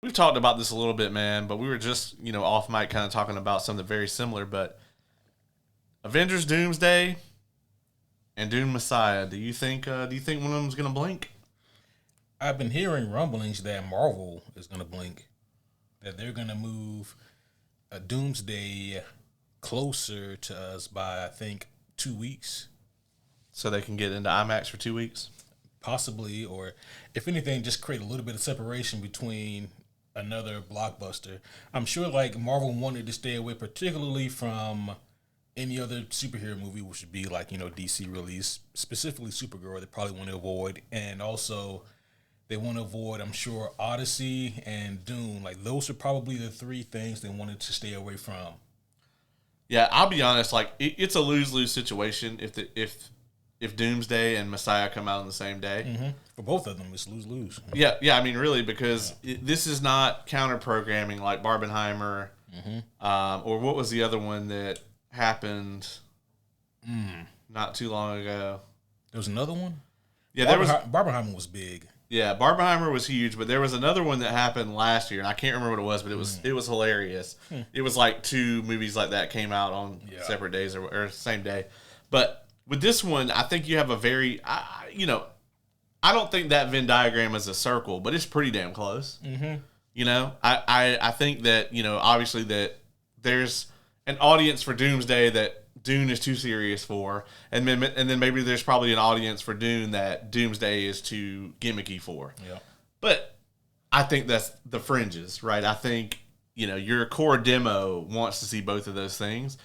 we've talked about this a little bit, man, but we were just, off mic kind of talking about something very similar, but Avengers Doomsday and Doom Messiah, do you think one of them's going to blink? I've been hearing rumblings that Marvel is going to blink, that they're going to move a Doomsday closer to us by, I think, 2 weeks. So they can get into IMAX for 2 weeks? Possibly, or if anything, just create a little bit of separation between another blockbuster. I'm sure like Marvel wanted to stay away particularly from any other superhero movie, which would be like, DC release, specifically Supergirl, they probably want to avoid. And also they want to avoid, I'm sure, Odyssey and Dune. Like those are probably the three things they wanted to stay away from. Yeah, I'll be honest, like it's a lose-lose situation if Doomsday and Messiah come out on the same day. Mm-hmm. For both of them, it's lose-lose. Yeah, I mean, really, because this is not counter-programming like Barbenheimer, or what was the other one that happened not too long ago? There was another one? Yeah, Barbenheimer was big. Yeah, Barbenheimer was huge, but there was another one that happened last year, and I can't remember what it was, but it was hilarious. It was like two movies like that came out on separate days or same day. But with this one, I think you have a very, I don't think that Venn diagram is a circle, but it's pretty damn close. Mm-hmm. I think that, obviously that there's an audience for Doomsday that Dune is too serious for, and then maybe there's probably an audience for Dune that Doomsday is too gimmicky for. Yeah. But I think that's the fringes, right? I think, your core demo wants to see both of those things.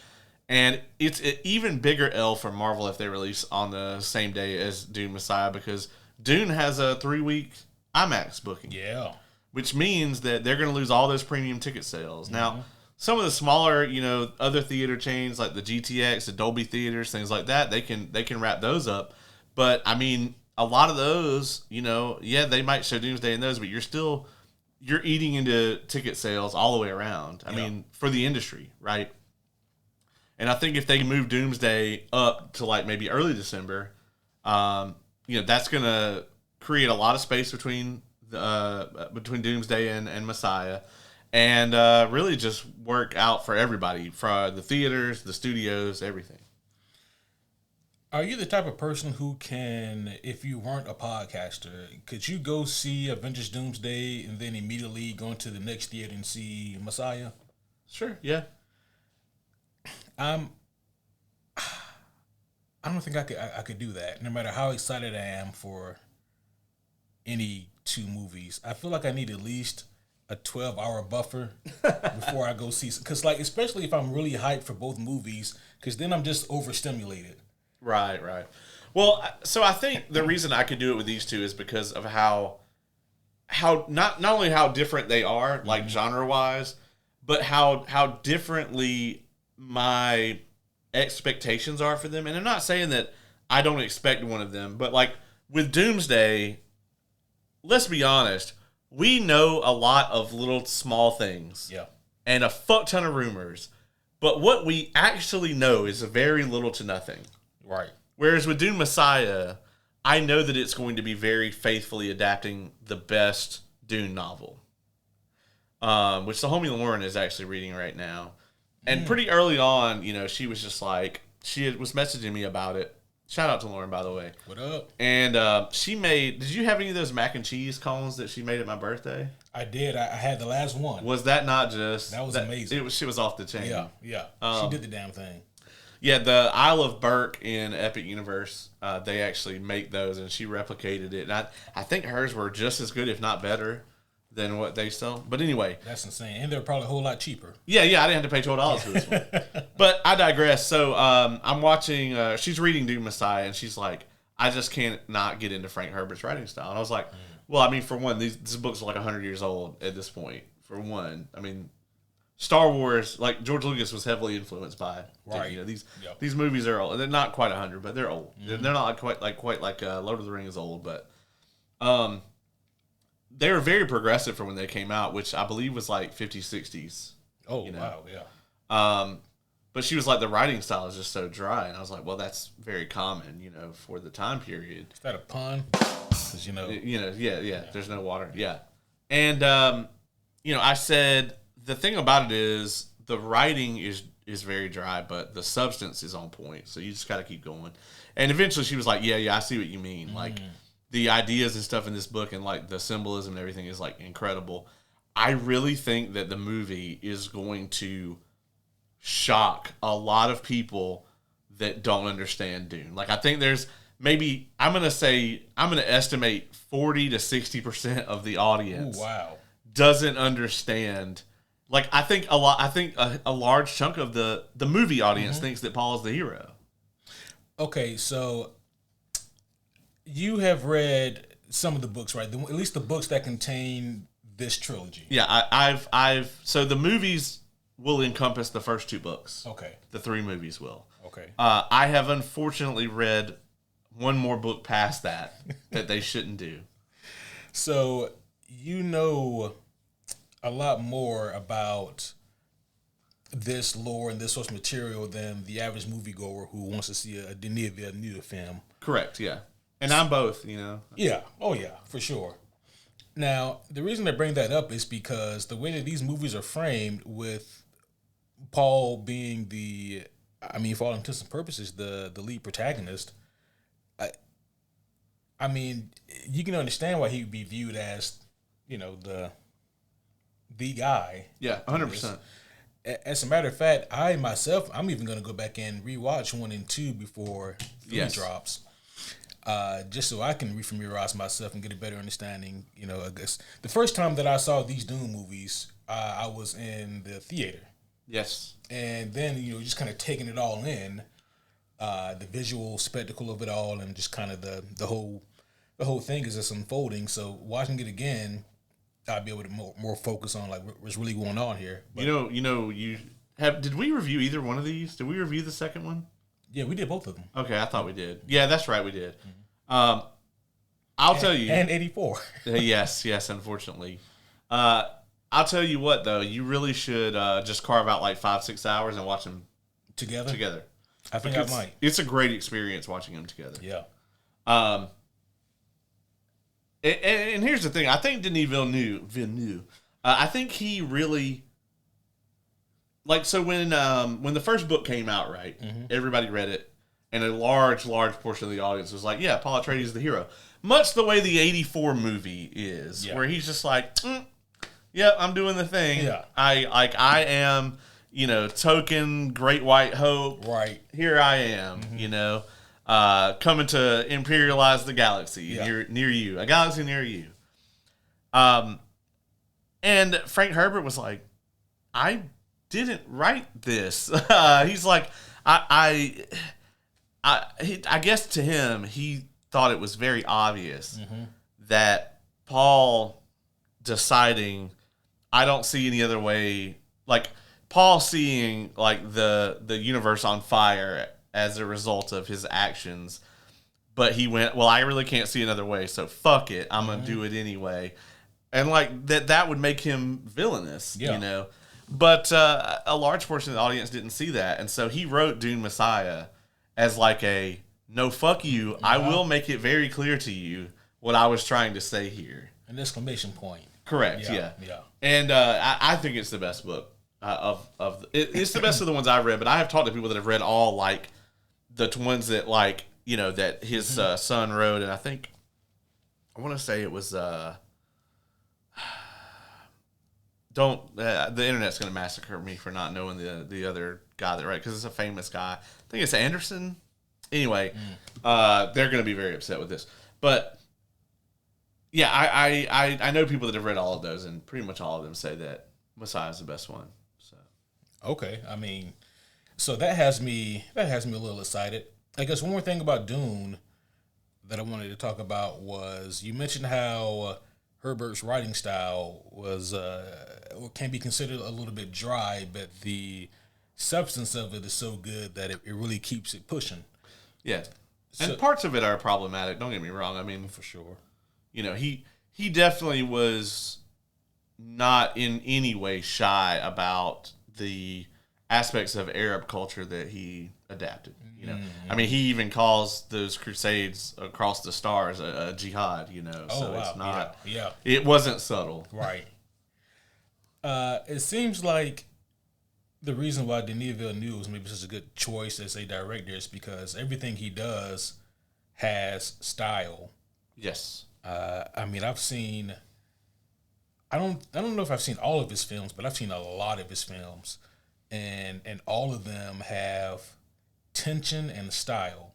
And it's an even bigger L for Marvel if they release on the same day as Dune Messiah, because Dune has a 3-week IMAX booking. Yeah. Which means that they're going to lose all those premium ticket sales. Mm-hmm. Now, some of the smaller, other theater chains like the GTX, the Dolby theaters, things like that, they can wrap those up. But I mean, a lot of those, they might show Doomsday in those, but you're eating into ticket sales all the way around. I mean, for the industry, right? And I think if they move Doomsday up to like maybe early December, that's going to create a lot of space between Doomsday and Messiah. And really just work out for everybody, for the theaters, the studios, everything. Are you the type of person who can, if you weren't a podcaster, could you go see Avengers Doomsday and then immediately go into the next theater and see Messiah? Sure, yeah. I don't think I could do that, no matter how excited I am for any two movies. I feel like I need at least a 12-hour buffer before I go see, because like especially if I'm really hyped for both movies, because then I'm just overstimulated. Right. Well, so I think the reason I could do it with these two is because of how not only how different they are, like genre wise, but how differently my expectations are for them. And I'm not saying that I don't expect one of them, but like with Doomsday, let's be honest. We know a lot of little small things. Yeah. And a fuck ton of rumors. But what we actually know is very little to nothing. Right. Whereas with Dune Messiah, I know that it's going to be very faithfully adapting the best Dune novel. Which the homie Lauren is actually reading right now. And pretty early on, she was just like, she was messaging me about it. Shout out to Lauren, by the way. What up? And she made... Did you have any of those mac and cheese cones that she made at my birthday? I did. I had the last one. Was that not just... That was amazing. She was off the chain. Yeah. She did the damn thing. Yeah, the Isle of Burke in Epic Universe, they actually make those, and she replicated it. And I think hers were just as good, if not better, than what they sell. But anyway. That's insane. And they're probably a whole lot cheaper. Yeah, I didn't have to pay $12 for this one. But I digress. So I'm watching, she's reading Dune Messiah, and she's like, I just can't not get into Frank Herbert's writing style. And I was like, well, I mean, for one, these books are like 100 years old at this point. For one, I mean, Star Wars, like George Lucas was heavily influenced by. Right. These movies are old. They're not quite 100, but they're old. Mm-hmm. They're not quite like Lord of the Rings old, but they were very progressive for when they came out, which I believe was like 50s, 60s. Oh, wow, yeah. But she was like, the writing style is just so dry. And I was like, well, that's very common, for the time period. Is that a pun? Because, yeah, there's no water. Yeah. And I said the thing about it is the writing is very dry, but the substance is on point. So you just got to keep going. And eventually she was like, yeah, I see what you mean. Like the ideas and stuff in this book and like the symbolism and everything is like incredible. I really think that the movie is going to shock a lot of people that don't understand Dune. Like I think there's maybe I'm going to estimate 40 to 60% of the audience doesn't understand. Like I think a large chunk of the movie audience thinks that Paul is the hero. Okay, so you have read some of the books, right? At least the books that contain this trilogy. Yeah, I've so the movies will encompass the first 2 books. Okay. The 3 movies will. Okay. I have unfortunately read one more book past that they shouldn't do. So you know a lot more about this lore and this source material than the average moviegoer who wants to see a Denis Villeneuve film. Correct, yeah. And I'm both, Yeah. Oh, yeah, for sure. Now, the reason I bring that up is because the way that these movies are framed with Paul being for all intents and purposes, the lead protagonist, I mean, you can understand why he would be viewed as, the guy. Yeah, 100%. As a matter of fact, I'm even going to go back and rewatch 1 and 2 before 3 drops. Just so I can refamiliarize myself and get a better understanding. I guess the first time that I saw these Dune movies, I was in the theater. Yes. And then, just kind of taking it all in, the visual spectacle of it all, and just kind of the whole thing is just unfolding. So watching it again, I'll be able to more focus on like what's really going on here. But, did we review either one of these? Did we review the second one? Yeah, we did both of them. Okay, I thought we did. Yeah, that's right, we did. I'll tell you. And 84. yes, unfortunately. I'll tell you what, though. You really should just carve out like 5-6 hours and watch them together. I think I might. It's a great experience watching them together. Yeah. And here's the thing. I think Denis Villeneuve, I think he really... Like, so when the first book came out, right, everybody read it, and a large portion of the audience was like, yeah, Paul Atreides is the hero. Much the way the 84 movie is, where he's just like, yeah, I'm doing the thing. Yeah. I am, token Great White Hope. Right. Here I am, coming to imperialize the galaxy near you, a galaxy near you. And Frank Herbert was like, I didn't write this. He's like, I guess to him, he thought it was very obvious that Paul deciding, I don't see any other way, like Paul seeing like the universe on fire as a result of his actions, but he went, well, I really can't see another way, so fuck it, I'm gonna do it anyway, and like that would make him villainous, But a large portion of the audience didn't see that, and so he wrote Dune Messiah as like a, no, fuck you, I will make it very clear to you what I was trying to say here. An exclamation point. Correct, yeah. And I think it's the best book it's the best of the ones I've read, but I have talked to people that have read all, like, the ones that, like, that his son wrote, and I want to say it was... the internet's going to massacre me for not knowing the other guy that wrote, because it's a famous guy. I think it's Anderson. Anyway, they're going to be very upset with this. But, yeah, I know people that have read all of those, and pretty much all of them say that Messiah is the best one. So, okay, I mean, so that has me a little excited. I guess one more thing about Dune that I wanted to talk about was, you mentioned how Herbert's writing style was can be considered a little bit dry, but the substance of it is so good that it really keeps it pushing. Yeah, and parts of it are problematic. Don't get me wrong. I mean, for sure, he definitely was not in any way shy about the aspects of Arab culture that he adapted. I mean, he even calls those crusades across the stars a jihad. Oh, so wow. it's not. Yeah. It wasn't subtle. Right. It seems like the reason why Denis Villeneuve was maybe such a good choice as a director is because everything he does has style. Yes. I mean, I've seen. I don't know if I've seen all of his films, but I've seen a lot of his films, and all of them have tension and style.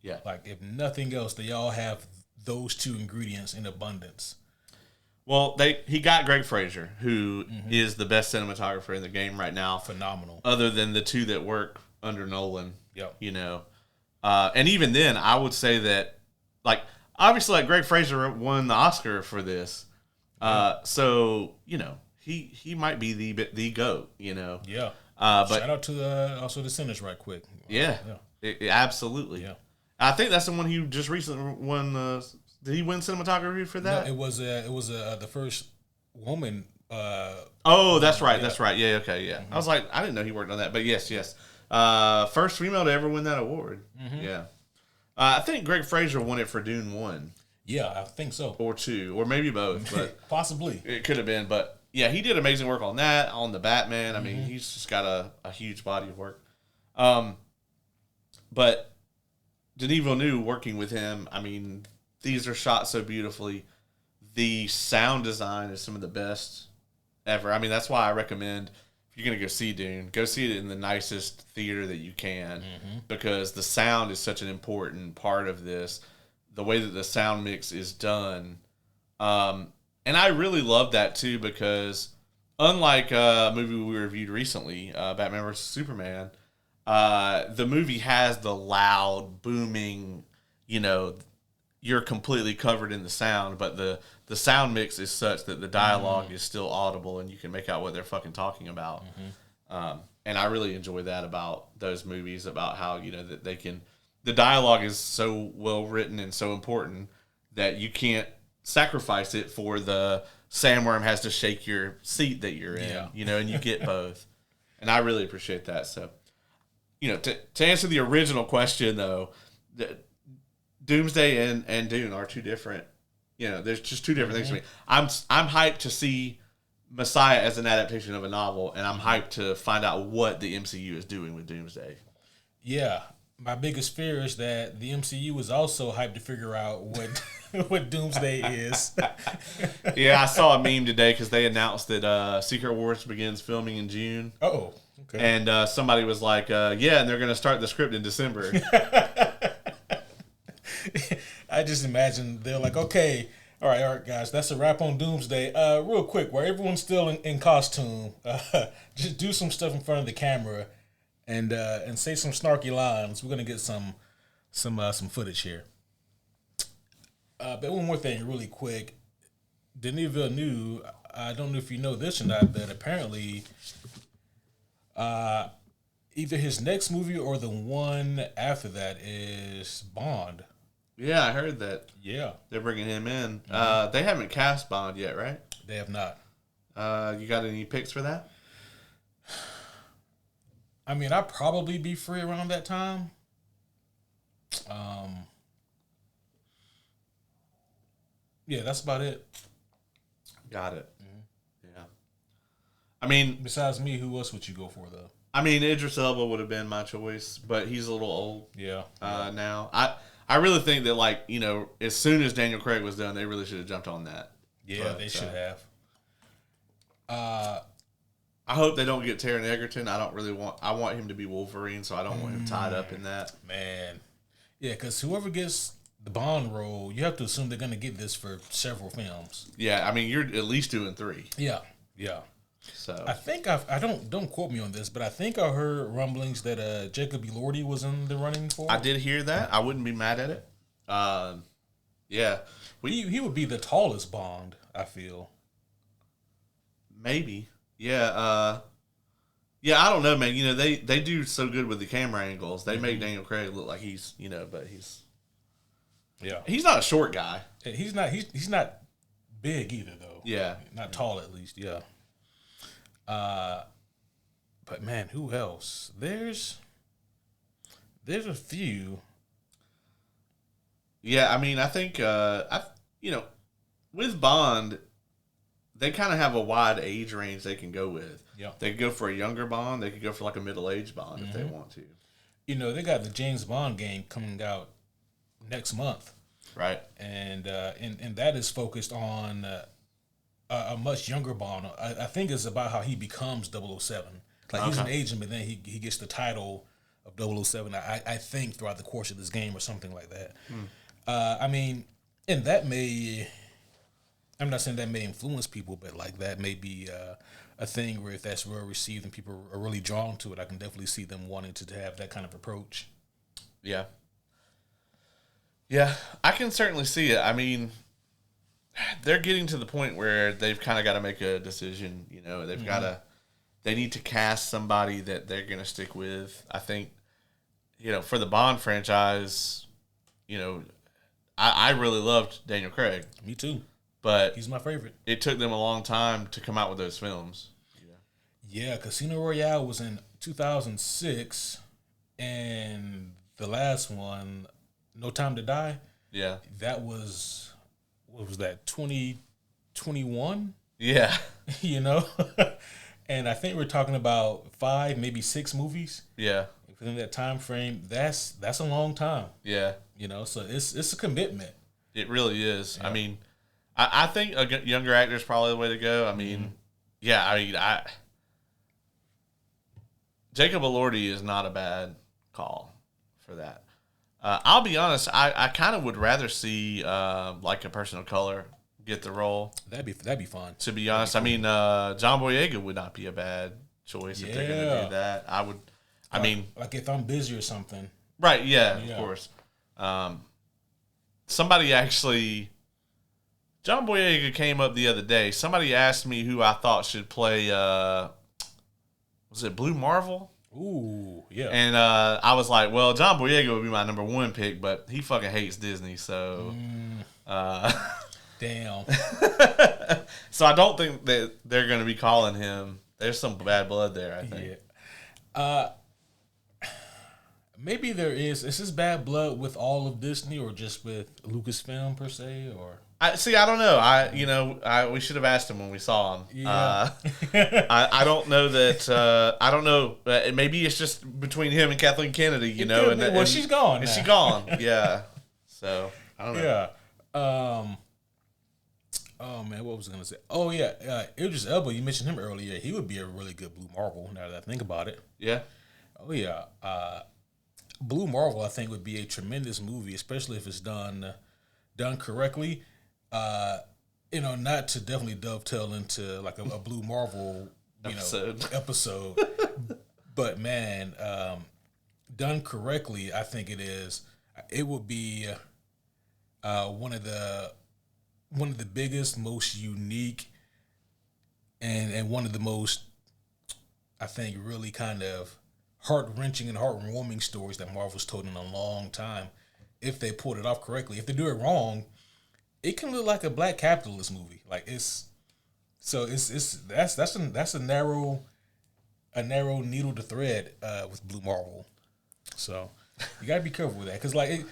Yeah. Like if nothing else, they all have those two ingredients in abundance. Well, he got Greg Fraser, who is the best cinematographer in the game right now. Phenomenal. Other than the two that work under Nolan. Yep. You know. And even then, I would say that, like, obviously, like, Greg Fraser won the Oscar for this. So, you know, he might be the GOAT, you know. Yeah. But shout out to also the Sinners right quick. Yeah. Absolutely. Yeah. I think that's the one he just recently won. Did he win cinematography for that? No, it was the first woman. Oh, that's right. That's right. Yeah. Okay. Yeah. I was like, I didn't know he worked on that, but yes. First female to ever win that award. Yeah. I think Greg Fraser won it for Dune 1. Yeah, I think so. Or 2, or maybe both, but possibly it could have been. But yeah, he did amazing work on that, on the Batman. I mean, he's just got a huge body of work. But Denis Villeneuve working with him, I mean, these are shot so beautifully. The sound design is some of the best ever. I mean, that's why I recommend, if you're going to go see Dune, go see it in the nicest theater that you can, because the sound is such an important part of this. The way that the sound mix is done. And I really love that too, because unlike a movie we reviewed recently, Batman vs. Superman, the movie has the loud, booming, you know, you're completely covered in the sound, but the sound mix is such that the dialogue is still audible and you can make out what they're fucking talking about. And I really enjoy that about those movies, about how, you know, that they can, the dialogue is so well written and so important that you can't sacrifice it for the sandworm has to shake your seat that you're in, you know, and you get both. And I really appreciate that. So, you know, to answer the original question, though, Doomsday and Dune are two different, you know, there's just two different things to me. I'm hyped to see Messiah as an adaptation of a novel, and I'm hyped to find out what the MCU is doing with Doomsday. Yeah. My biggest fear is that the MCU is also hyped to figure out what Doomsday is. Yeah, I saw a meme today because they announced that Secret Wars begins filming in June. Oh, okay. And somebody was like, yeah, and they're going to start the script in December. I just imagine they're like, okay, all right, guys, that's a wrap on Doomsday. Real quick, while everyone's still in costume, just do some stuff in front of the camera. And say some snarky lines. We're gonna get some footage here. But one more thing, really quick. Denis Villeneuve. I don't know if you know this or not, but apparently, either his next movie or the one after that is Bond. Yeah, I heard that. Yeah, they're bringing him in. They haven't cast Bond yet, right? They have not. You got any picks for that? I mean, I'd probably be free around that time. Yeah, that's about it. Got it. Yeah. I mean, besides me, who else would you go for though? I mean, Idris Elba would have been my choice, but he's a little old. Yeah. Now, I really think that, like, you know, as soon as Daniel Craig was done, they really should have jumped on that. Yeah, they should have. I hope they don't get Taron Egerton. I want him to be Wolverine, so I don't want him tied up in that. Man. Yeah, because whoever gets the Bond role, you have to assume they're going to get this for several films. Yeah, I mean, you're at least doing 3. Yeah. So I think don't quote me on this, but I think I heard rumblings that Jacob Elordi was in the running for. I did hear that. I wouldn't be mad at it. Yeah. He would be the tallest Bond, I feel. Maybe. Yeah, I don't know, man. You know, they do so good with the camera angles. They make Daniel Craig look like he's, you know, but he's not a short guy. He's not big either, though. Yeah. Not tall, at least, yeah. But, man, who else? There's a few. Yeah, I mean, I think, with Bond, they kind of have a wide age range they can go with. Yeah. They could go for a younger Bond. They could go for like a middle-aged Bond if they want to. You know, they got the James Bond game coming out next month. Right. And that is focused on a much younger Bond. I think it's about how he becomes 007. Like, he's an agent, but then he gets the title of 007, I think, throughout the course of this game or something like that. I mean, and that may... I'm not saying that may influence people, but like that may be a thing where if that's well received and people are really drawn to it, I can definitely see them wanting to have that kind of approach. Yeah. Yeah, I can certainly see it. I mean, they're getting to the point where they've kind of got to make a decision. You know, they've got to, they need to cast somebody that they're going to stick with. I think, you know, for the Bond franchise, you know, I really loved Daniel Craig. Me too. But he's my favorite. It took them a long time to come out with those films. Yeah, Casino Royale was in 2006, and the last one, No Time to Die. Yeah, that was, what was that, 2021? Yeah, you know, and I think we're talking about 5, maybe 6 movies. Yeah, within that time frame. That's a long time. Yeah, you know, so it's a commitment. It really is. Yeah. I mean. I think a younger actor is probably the way to go. I mean, Jacob Elordi is not a bad call for that. I'll be honest, I kind of would rather see like a person of color get the role. That'd be fun. To be honest, cool. I mean, John Boyega would not be a bad choice if they're going to do that. I would. I mean, like if I'm busy or something. Right? Yeah, of course. Somebody actually. John Boyega came up the other day. Somebody asked me who I thought should play, was it Blue Marvel? Ooh, yeah. And I was like, well, John Boyega would be my number 1 pick, but he fucking hates Disney, so. Damn. So I don't think that they're going to be calling him. There's some bad blood there, I think. Yeah. Maybe there is. Is this bad blood with all of Disney or just with Lucasfilm per se, or? I don't know. We should have asked him when we saw him. Yeah. I don't know that. I don't know. Maybe it's just between him and Kathleen Kennedy. You know, and she's gone. And she's gone. Yeah. So I don't know. Yeah. Oh man, what was I gonna say? Oh yeah, Idris Elba. You mentioned him earlier. He would be a really good Blue Marvel. Now that I think about it. Yeah. Oh yeah. Blue Marvel, I think, would be a tremendous movie, especially if it's done correctly. Not to definitely dovetail into like a Blue Marvel episode, but man, done correctly, I think it would be one of the biggest, most unique, and one of the most, I think, really kind of heart-wrenching and heart-warming stories that Marvel's told in a long time. If they pulled it off correctly, if they do it wrong, it can look like a black capitalist movie. Like that's a narrow needle to thread with Blue Marvel. So you gotta be careful with that because he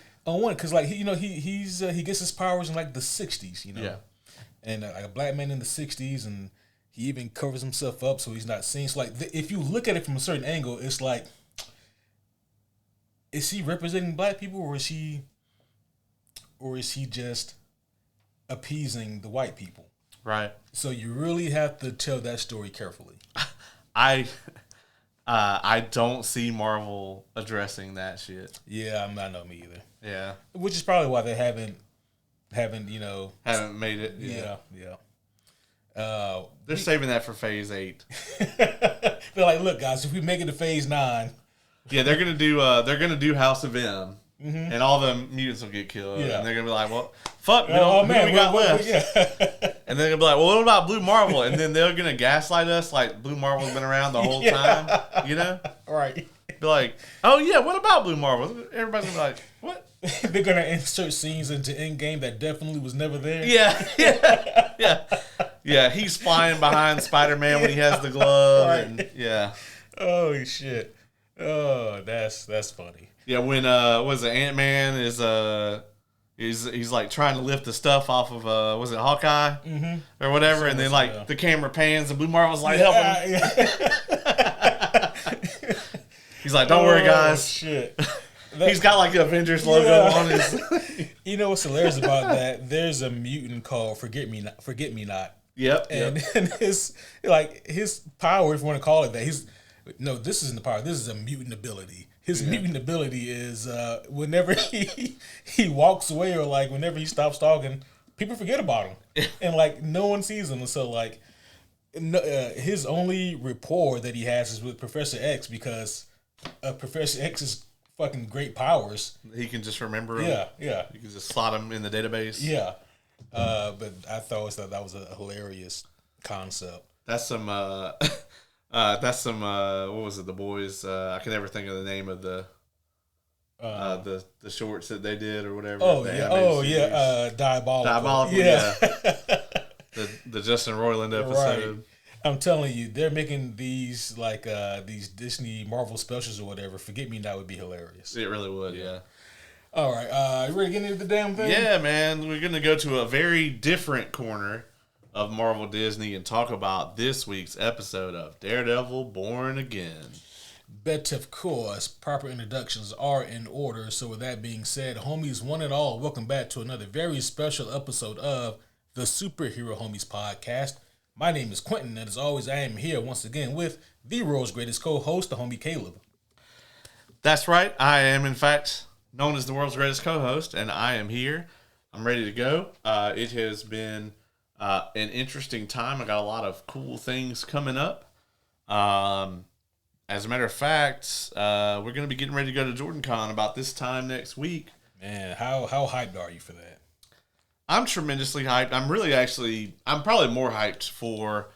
gets his powers in like the 60s, you know. Yeah. And like a black man in the 60s, and he even covers himself up so he's not seen. So like if you look at it from a certain angle, it's like, is he representing black people or is he just appeasing the white people? Right. So you really have to tell that story carefully. I don't see Marvel addressing that shit. Yeah, I know, me either. Yeah. Which is probably why they haven't made it. Yeah. They're saving that for Phase 8. They're like, look, guys, if we make it to Phase 9, yeah, they're gonna do House of M, and all the mutants will get killed, and they're gonna be like, well, fuck, we got left. And they're gonna be like, well, what about Blue Marvel? And then they're gonna gaslight us like Blue Marvel's been around the whole time, you know? Right. Be like, oh yeah, what about Blue Marvel? Everybody's gonna be like, what? They're gonna insert scenes into Endgame that definitely was never there. Yeah. He's flying behind Spider-Man when he has the glove, right. And yeah. Oh shit. Oh, that's funny. Yeah, when was it Ant-Man is he's like trying to lift the stuff off of was it Hawkeye or whatever, and then like the camera pans and Blue Marvel's like helping him. He's like, don't worry, guys. Shit. He's got like the Avengers logo on his. You know what's hilarious about that? There's a mutant called Forget Me Not. Yep. And his power, if you want to call it that, this isn't the power. This is a mutant ability. His mutant ability is whenever he walks away or like whenever he stops talking, people forget about him, and like no one sees him. And so like his only rapport that he has is with Professor X because Professor X's fucking great powers. He can just remember him. Yeah. You can just slot him in the database. Yeah. But I thought that was a hilarious concept. That's some what was it? The boys. I can never think of the name of the shorts that they did or whatever. Diabolical. Yeah. the Justin Roiland episode. Right. I'm telling you, they're making these like these Disney Marvel specials or whatever. Forget Me Not would be hilarious. It really would, yeah. All right, you ready to get into the damn thing? Yeah, man. We're gonna go to a very different corner of Marvel Disney and talk about this week's episode of Daredevil: Born Again. But of course, proper introductions are in order. So with that being said, homies, one and all, welcome back to another very special episode of the Superhero Homies podcast. My name is Quentin, and as always, I am here once again with the world's greatest co-host, the homie Caleb. That's right. I am, in fact, known as the world's greatest co-host, and I am here. I'm ready to go. It has been an interesting time. I got a lot of cool things coming up. As a matter of fact, we're going to be getting ready to go to JordanCon about this time next week. Man, how hyped are you for that? I'm tremendously hyped. I'm probably more hyped for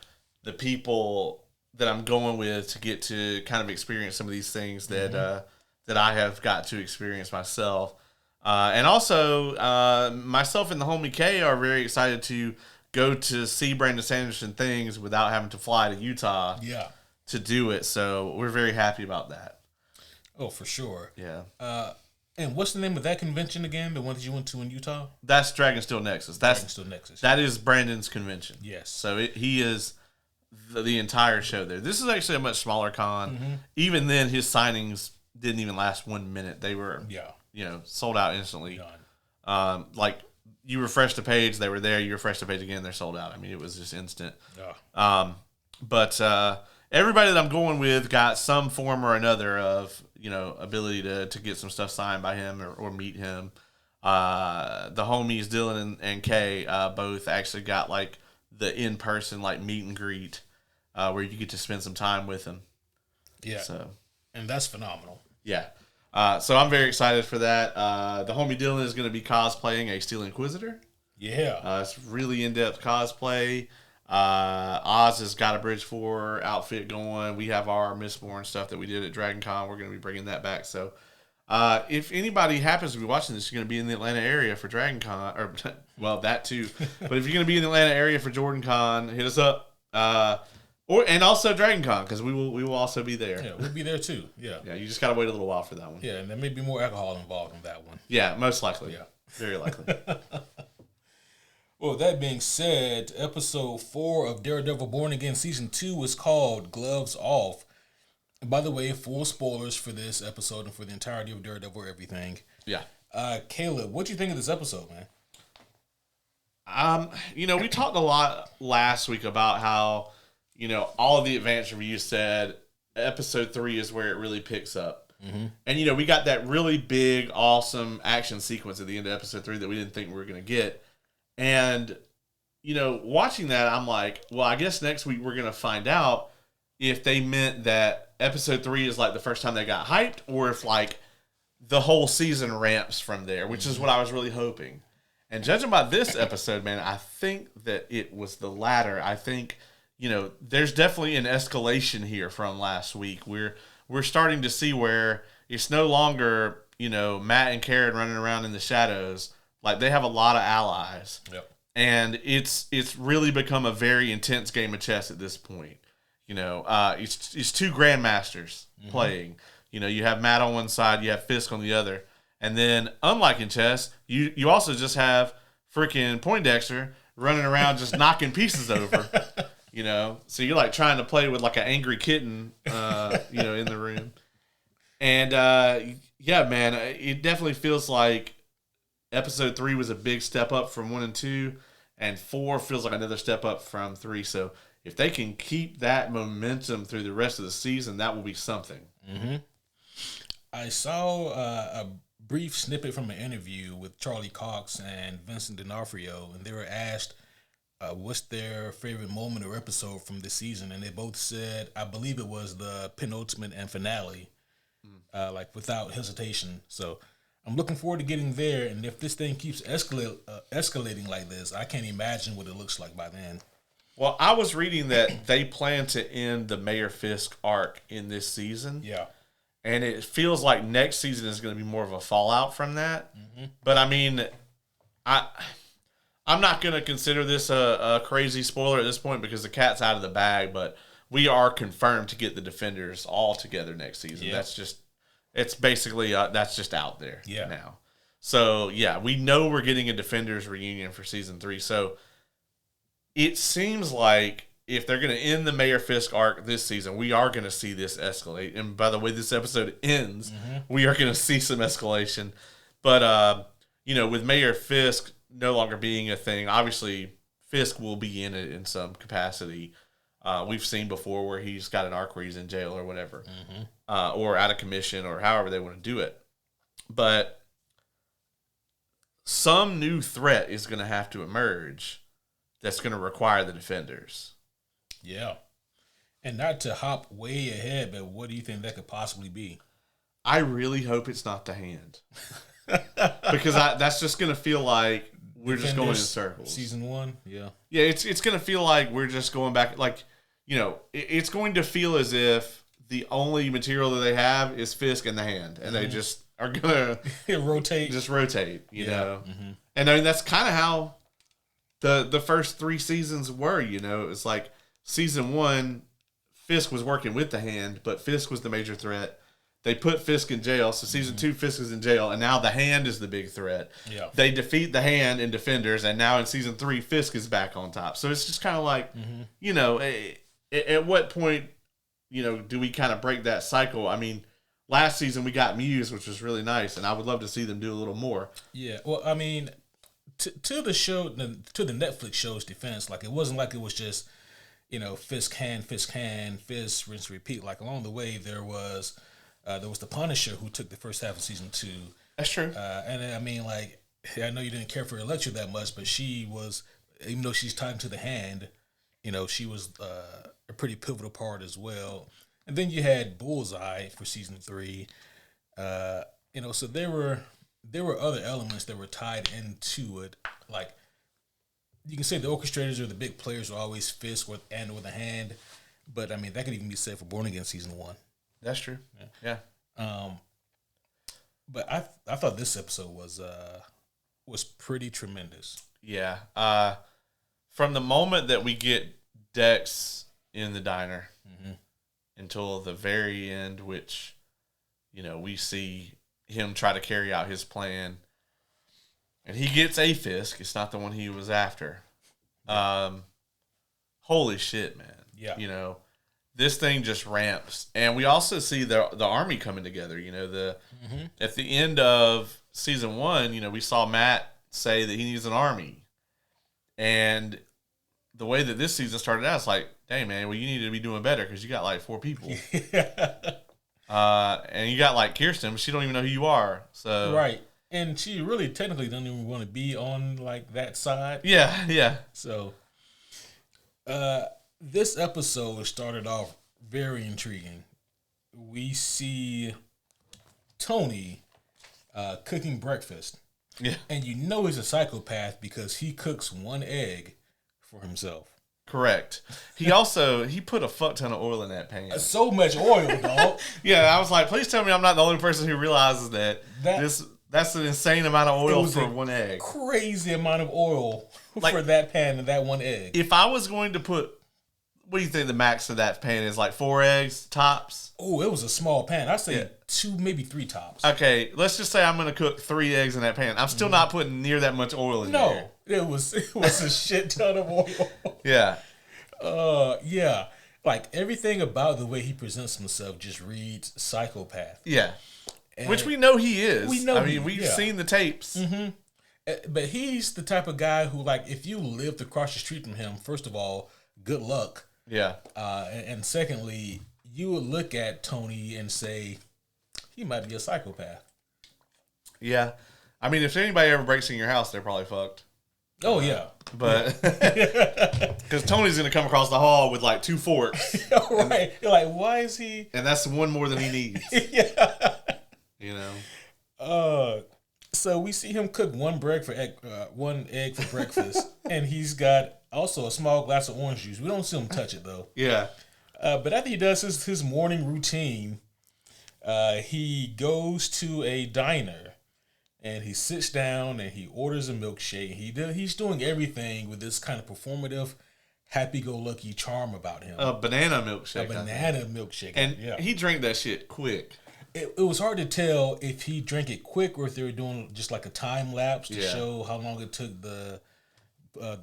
the people that I'm going with to get to kind of experience some of these things that that I have got to experience myself. And also, myself and the homie K are very excited to go to see Brandon Sanderson things without having to fly to Utah to do it. So we're very happy about that. Oh, for sure. Yeah. And what's the name of that convention again? The one that you went to in Utah? That's Dragonsteel Nexus. Dragonsteel Nexus. That is Brandon's convention. Yes. So he is the entire show there. This is actually a much smaller con. Even then, his signings didn't even last 1 minute. They were, sold out instantly. Like you refresh the page, they were there. You refresh the page again, they're sold out. I mean, it was just instant. But everybody that I'm going with got some form or another of ability to get some stuff signed by him or meet him. The homies Dylan and Kay both actually got like the in-person like meet and greet where you get to spend some time with him. Yeah. So, and that's phenomenal. Yeah. So I'm very excited for that. The homie Dylan is going to be cosplaying a Steel Inquisitor. Yeah. It's really in-depth cosplay. Oz has got a Bridge 4 outfit going. We have our Mistborn stuff that we did at DragonCon. We're going to be bringing that back. So if anybody happens to be watching this, you're going to be in the Atlanta area for DragonCon. Or, well, that too. But if you're going to be in the Atlanta area for JordanCon, hit us up. And also DragonCon, because we will also be there. Yeah, we'll be there too. Yeah. Yeah, you just got to wait a little while for that one. Yeah, and there may be more alcohol involved in that one. Yeah, most likely. Yeah, very likely. Well, that being said, episode 4 of Daredevil Born Again Season 2 is called Gloves Off. And by the way, full spoilers for this episode and for the entirety of Daredevil everything. Yeah. Caleb, what do you think of this episode, man? We talked a lot last week about how, all of the advanced reviews said episode 3 is where it really picks up. Mm-hmm. And, we got that really big, awesome action sequence at the end of episode 3 that we didn't think we were going to get. And, watching that, I'm like, well, I guess next week we're going to find out if they meant that episode 3 is like the first time they got hyped or if like the whole season ramps from there, which is what I was really hoping. And judging by this episode, man, I think that it was the latter. I think, there's definitely an escalation here from last week. We're starting to see where it's no longer, Matt and Karen running around in the shadows. Like, they have a lot of allies. Yep. And it's really become a very intense game of chess at this point. It's two grandmasters playing. You have Matt on one side, you have Fisk on the other. And then, unlike in chess, you also just have freaking Poindexter running around just knocking pieces over, So you're like trying to play with like an angry kitten, in the room. And yeah, man, it definitely feels like episode 3 was a big step up from 1 and 2, and 4 feels like another step up from 3. So if they can keep that momentum through the rest of the season, that will be something. Mm-hmm. I saw a brief snippet from an interview with Charlie Cox and Vincent D'Onofrio, and they were asked what's their favorite moment or episode from this season, and they both said, I believe it was the penultimate and finale, without hesitation. So I'm looking forward to getting there, and if this thing keeps escalating like this, I can't imagine what it looks like by then. Well, I was reading that they plan to end the Mayor Fisk arc in this season. Yeah. And it feels like next season is going to be more of a fallout from that. Mm-hmm. But, I mean, I'm not going to consider this a crazy spoiler at this point because the cat's out of the bag, but we are confirmed to get the Defenders all together next season. Yeah. It's basically, that's just out there now. So, yeah, we know we're getting a Defenders reunion for season 3. So, it seems like if they're going to end the Mayor Fisk arc this season, we are going to see this escalate. And by the way this episode ends, we are going to see some escalation. But, with Mayor Fisk no longer being a thing, obviously Fisk will be in it in some capacity. We've seen before where he's got an arc where he's in jail or whatever, or out of commission or however they want to do it. But some new threat is going to have to emerge that's going to require the Defenders. Yeah. And not to hop way ahead, but what do you think that could possibly be? I really hope it's not the Hand. Because that's just going to feel like we're just going in circles. Season 1, yeah. Yeah, it's going to feel like we're just going back. Like, it's going to feel as if the only material that they have is Fisk and the Hand. And they just are going to rotate. Just rotate, you know. Mm-hmm. And I mean, that's kind of how the first 3 seasons were, It's like season 1, Fisk was working with the Hand, but Fisk was the major threat. They put Fisk in jail, so season 2, Fisk is in jail, and now the Hand is the big threat. Yeah. They defeat the Hand in Defenders, and now in season 3, Fisk is back on top. So it's just kind of like, at what point, do we kind of break that cycle? I mean, last season we got Muse, which was really nice, and I would love to see them do a little more. Yeah, well, I mean, to the Netflix show's defense, like it wasn't like it was just, Fisk, Hand, rinse, repeat. Like along the way, there was the Punisher who took the first half of season 2. That's true. And I mean, like, I know you didn't care for Elektra that much, but she was, even though she's tied to the Hand, she was a pretty pivotal part as well. And then you had Bullseye for season 3. So there were other elements that were tied into it. Like, you can say the orchestrators or the big players are always Fisk with a Hand, but I mean that could even be said for Born Again season 1. That's true. Yeah. But I thought this episode was pretty tremendous. Yeah. From the moment that we get Dex in the diner until the very end, which we see him try to carry out his plan. And he gets a Fisk. It's not the one he was after. Holy shit, man. Yeah. This thing just ramps. And we also see the army coming together. At the end of season 1, we saw Matt say that he needs an army. And the way that this season started out, it's like, dang, man, well, you need to be doing better because you got like 4 people. And you got like Kirsten, but she don't even know who you are. So right. And she really technically doesn't even want to be on like that side. Yeah. So this episode started off very intriguing. We see Tony cooking breakfast. Yeah. And he's a psychopath because he cooks 1 egg for himself. Correct. He put a fuck ton of oil in that pan. So much oil, dog. Yeah, I was like, please tell me I'm not the only person who realizes that's an insane amount of oil for 1 egg. Crazy amount of oil for that pan and that 1 egg. If I was going to put What do you think the max of that pan is? Like 4 eggs tops? Oh, it was a small pan. I'd say 2, maybe 3 tops. Okay, let's just say I'm going to cook 3 eggs in that pan. I'm still not putting near that much oil in there. No, it was a shit ton of oil. Yeah. Yeah. Like, everything about the way he presents himself just reads psychopath. Yeah. And which we know he is. We know. We've seen the tapes. Mm-hmm. But he's the type of guy who, like, if you lived across the street from him, first of all, good luck. Yeah. And secondly, you would look at Tony and say, he might be a psychopath. Yeah. I mean, if anybody ever breaks in your house, they're probably fucked. Oh, yeah. But, because Tony's going to come across the hall with like 2 forks. Right. You're like, why is he? And that's one more than he needs. Yeah. You know? So we see him cook one egg for breakfast, and he's got also a small glass of orange juice. We don't see him touch it though. Yeah. But after he does his morning routine, he goes to a diner, and he sits down and he orders a milkshake. He's doing everything with this kind of performative, happy-go-lucky charm about him. A banana milkshake. Milkshake. And he drank that shit quick. It was hard to tell if he drank it quick or if they were doing just like a time lapse to show how long it took the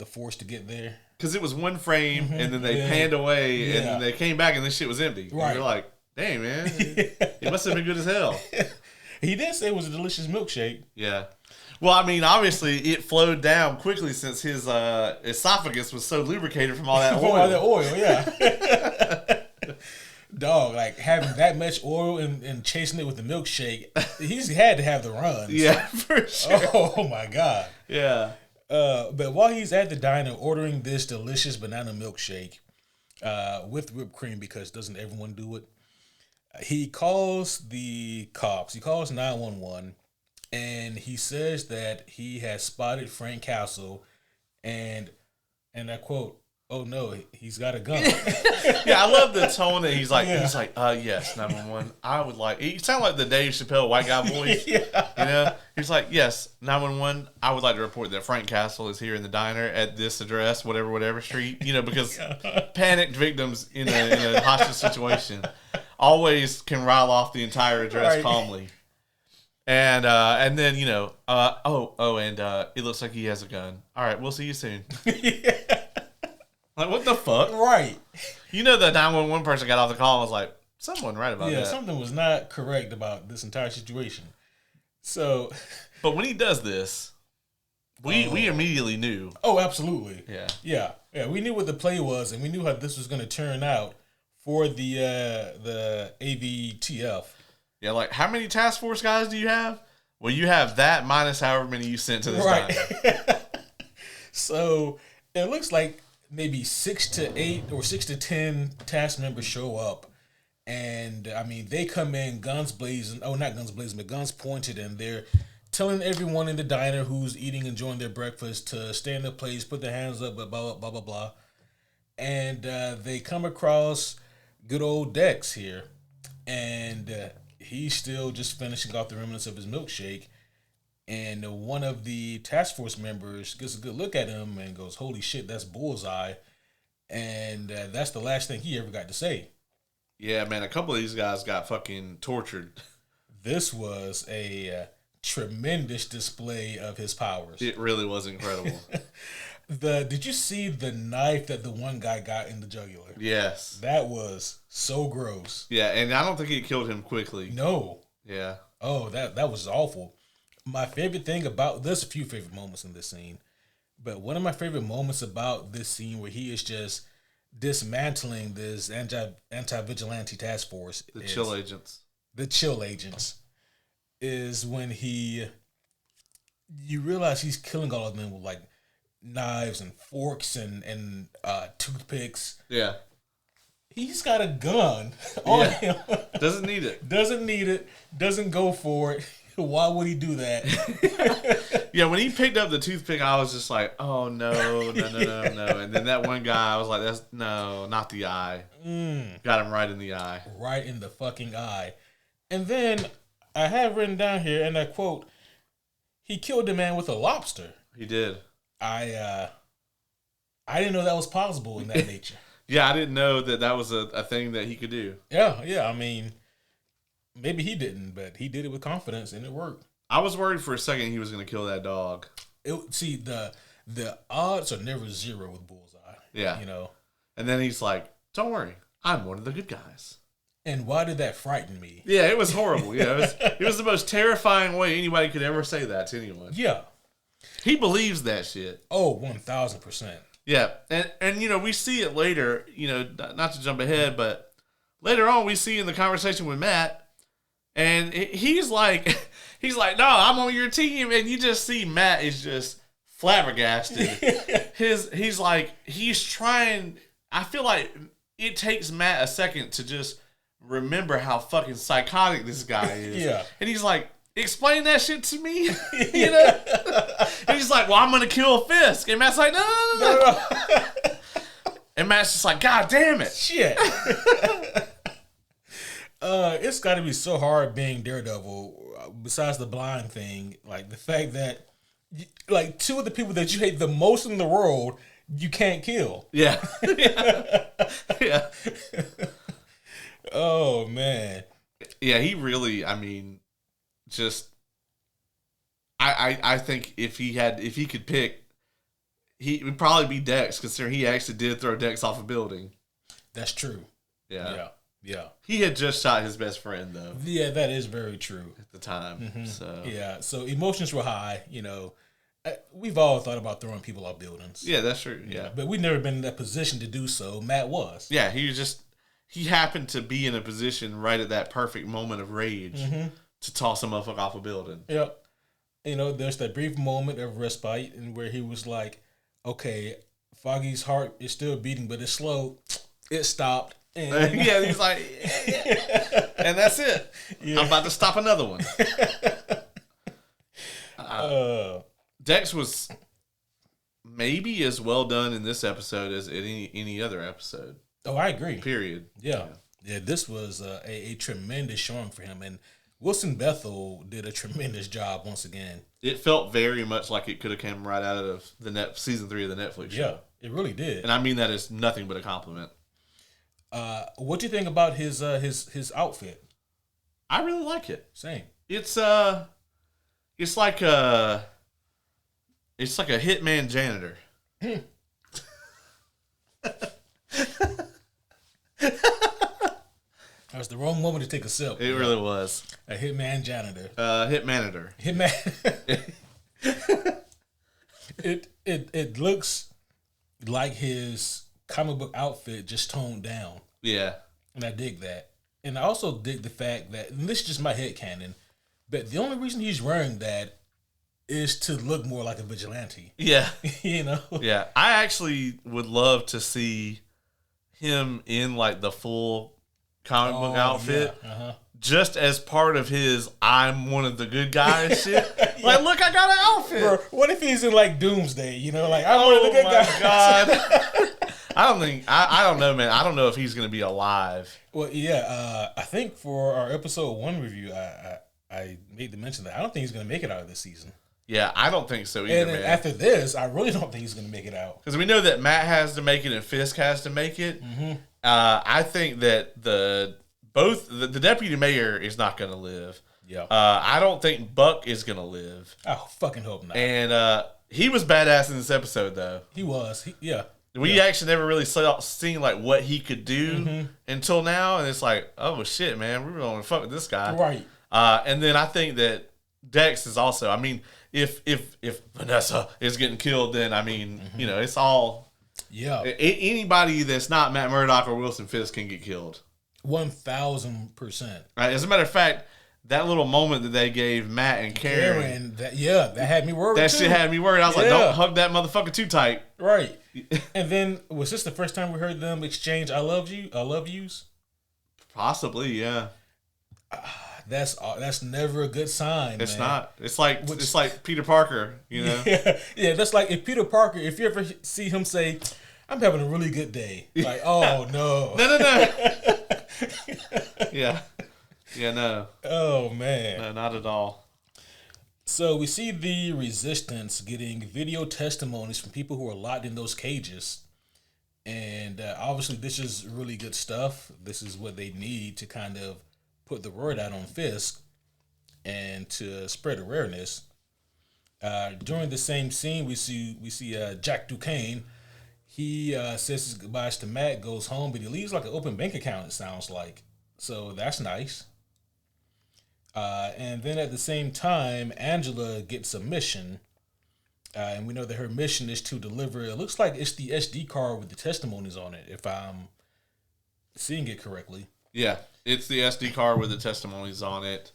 force to get there. Because it was one frame and then they panned away and then they came back and this shit was empty. Right. And you're like, dang, man. It must have been good as hell. He did say it was a delicious milkshake. Yeah. Well, I mean, obviously it flowed down quickly since his esophagus was so lubricated from all that oil. From all that oil, yeah. Dog, like having that much oil and chasing it with the milkshake, he's had to have the runs. Yeah, for sure. Oh my God. Yeah. But while he's at the diner ordering this delicious banana milkshake with whipped cream, because doesn't everyone do it? He calls the cops. He calls 911, and he says that he has spotted Frank Castle, and I quote, "Oh no, he's got a gun." Yeah, I love the tone that he's like, yes, 911. I would like. He sounded like the Dave Chappelle white guy voice. Yeah. You know, he's like, yes, 911. I would like to report that Frank Castle is here in the diner at this address, whatever street. You know, because panicked victims in a hostage situation always can rile off the entire address calmly. And then it looks like he has a gun. All right, we'll see you soon. Yeah. Like, what the fuck? Right. You know, the 911 person got off the call and was like, something wasn't right about that. Yeah, something was not correct about this entire situation. So. But when he does this, we immediately knew. Oh, absolutely. Yeah. Yeah. Yeah. We knew what the play was, and we knew how this was going to turn out for the AVTF. Yeah, like, how many task force guys do you have? Well, you have that minus however many you sent to this diner. So, it looks like maybe 6 to 8 or 6 to 10 task members show up, and I mean they come in guns blazing. Oh, not guns blazing, but guns pointed, and they're telling everyone in the diner who's eating, enjoying their breakfast, to stay in their place, put their hands up, blah blah blah blah blah. And they come across good old Dex here, and he's still just finishing off the remnants of his milkshake. And one of the task force members gets a good look at him and goes, "Holy shit, that's Bullseye." And that's the last thing he ever got to say. Yeah, man, a couple of these guys got fucking tortured. This was a tremendous display of his powers. It really was incredible. Did you see the knife that the one guy got in the jugular? Yes. That was so gross. Yeah, and I don't think it killed him quickly. No. Yeah. Oh, that was awful. My favorite thing about, there's a few favorite moments in this scene, but one of my favorite moments about this scene where he is just dismantling this anti-vigilante task force. The chill agents. The chill agents. Is when you realize he's killing all of them with like knives and forks and toothpicks. Yeah. He's got a gun on him. Doesn't need it. Doesn't go for it. Why would he do that? Yeah, when he picked up the toothpick, I was just like, oh, no. And then that one guy, I was like, not the eye. Got him right in the eye. Right in the fucking eye. And then I have written down here, and I quote, he killed the man with a lobster. He did. I didn't know that was possible in that nature. Yeah, I didn't know that was a thing that he could do. Yeah. I mean, maybe he didn't, but he did it with confidence, and it worked. I was worried for a second he was going to kill that dog. See, the odds are never zero with Bullseye. Yeah. You know? And then he's like, don't worry, I'm one of the good guys. And why did that frighten me? Yeah, it was horrible. It was the most terrifying way anybody could ever say that to anyone. Yeah. He believes that shit. Oh, 1,000%. Yeah. And we see it later, not to jump ahead, but later on we see in the conversation with Matt, and he's like, no, I'm on your team. And you just see Matt is just flabbergasted. He's trying. I feel like it takes Matt a second to just remember how fucking psychotic this guy is. Yeah. And he's like, explain that shit to me. And he's like, well, I'm going to kill Fisk. And Matt's like, no. And Matt's just like, God damn it. Shit. It's got to be so hard being Daredevil, besides the blind thing. Like, the fact that, like, two of the people that you hate the most in the world, you can't kill. Yeah. Yeah. Oh, man. Yeah, he really, I mean, just, I think if he could pick, he would probably be Dex, considering he actually did throw Dex off a building. That's true. Yeah. Yeah. He had just shot his best friend, though. Yeah, that is very true. At the time. Mm-hmm. So. Yeah, so emotions were high, We've all thought about throwing people off buildings. Yeah, that's true. Yeah. But we've never been in that position to do so. Matt was. Yeah, he happened to be in a position right at that perfect moment of rage to toss a motherfucker off a building. Yep. There's that brief moment of respite and where he was like, okay, Foggy's heart is still beating, but it's slow. It stopped. And yeah, he's like, and that's it. Yeah. I'm about to stop another one. Dex was maybe as well done in this episode as any other episode. Oh, I agree. Period. Yeah. This was a tremendous showing for him. And Wilson Bethel did a tremendous job once again. It felt very much like it could have come right out of the season 3 of the Netflix show. Yeah, it really did. And I mean that as nothing but a compliment. What do you think about his outfit? I really like it. Same. It's like a hitman janitor. That was the wrong moment to take a sip. It really was. A hitman janitor. Hitmanator. Hitman. It looks like his comic book outfit just toned down. Yeah. And I dig that. And I also dig the fact that, and this is just my headcanon, but the only reason he's wearing that is to look more like a vigilante. Yeah. Yeah. I actually would love to see him in like the full comic book outfit. Yeah. Uh-huh. Just as part of his I'm one of the good guys shit. Yeah. Like, look, I got an outfit. Bro, what if he's in like Doomsday, like I'm one of the good guys. Oh my God. I don't know, man. I don't know if he's going to be alive. Well, yeah, I think for our episode 1 review, I made the mention that I don't think he's going to make it out of this season. Yeah, I don't think so either, man. After this, I really don't think he's going to make it out. Because we know that Matt has to make it and Fisk has to make it. Mm-hmm. I think that the deputy mayor is not going to live. Yeah. I don't think Buck is going to live. I fucking hope not. And he was badass in this episode, though. He was. We actually never really seen like what he could do until now, and it's like, oh shit, man, we really want to fuck with this guy, right? And then I think that Dex is also. I mean, if Vanessa is getting killed, then I mean, it's all. Yeah. Anybody that's not Matt Murdock or Wilson Fisk can get killed. 1,000%. Right. As a matter of fact, that little moment that they gave Matt and Karen, that had me worried. That shit had me worried. I was like, don't hug that motherfucker too tight. Right. And then, was this the first time we heard them exchange I love yous? Possibly, yeah. That's never a good sign. It's man. not. It's like Peter Parker, Yeah, that's like if Peter Parker, if you ever see him say, I'm having a really good day. Like, oh no. No. Yeah. Yeah, no. Oh man. No, not at all. So we see the Resistance getting video testimonies from people who are locked in those cages. And obviously, this is really good stuff. This is what they need to kind of put the word out on Fisk and to spread awareness. During the same scene, we see Jack Duquesne. He says his goodbyes to Matt, goes home, but he leaves like an open bank account, it sounds like. So that's nice. And then at the same time, Angela gets a mission. And we know that her mission is to deliver, it looks like it's the SD card with the testimonies on it, if I'm seeing it correctly. Yeah, it's the SD card with the testimonies on it,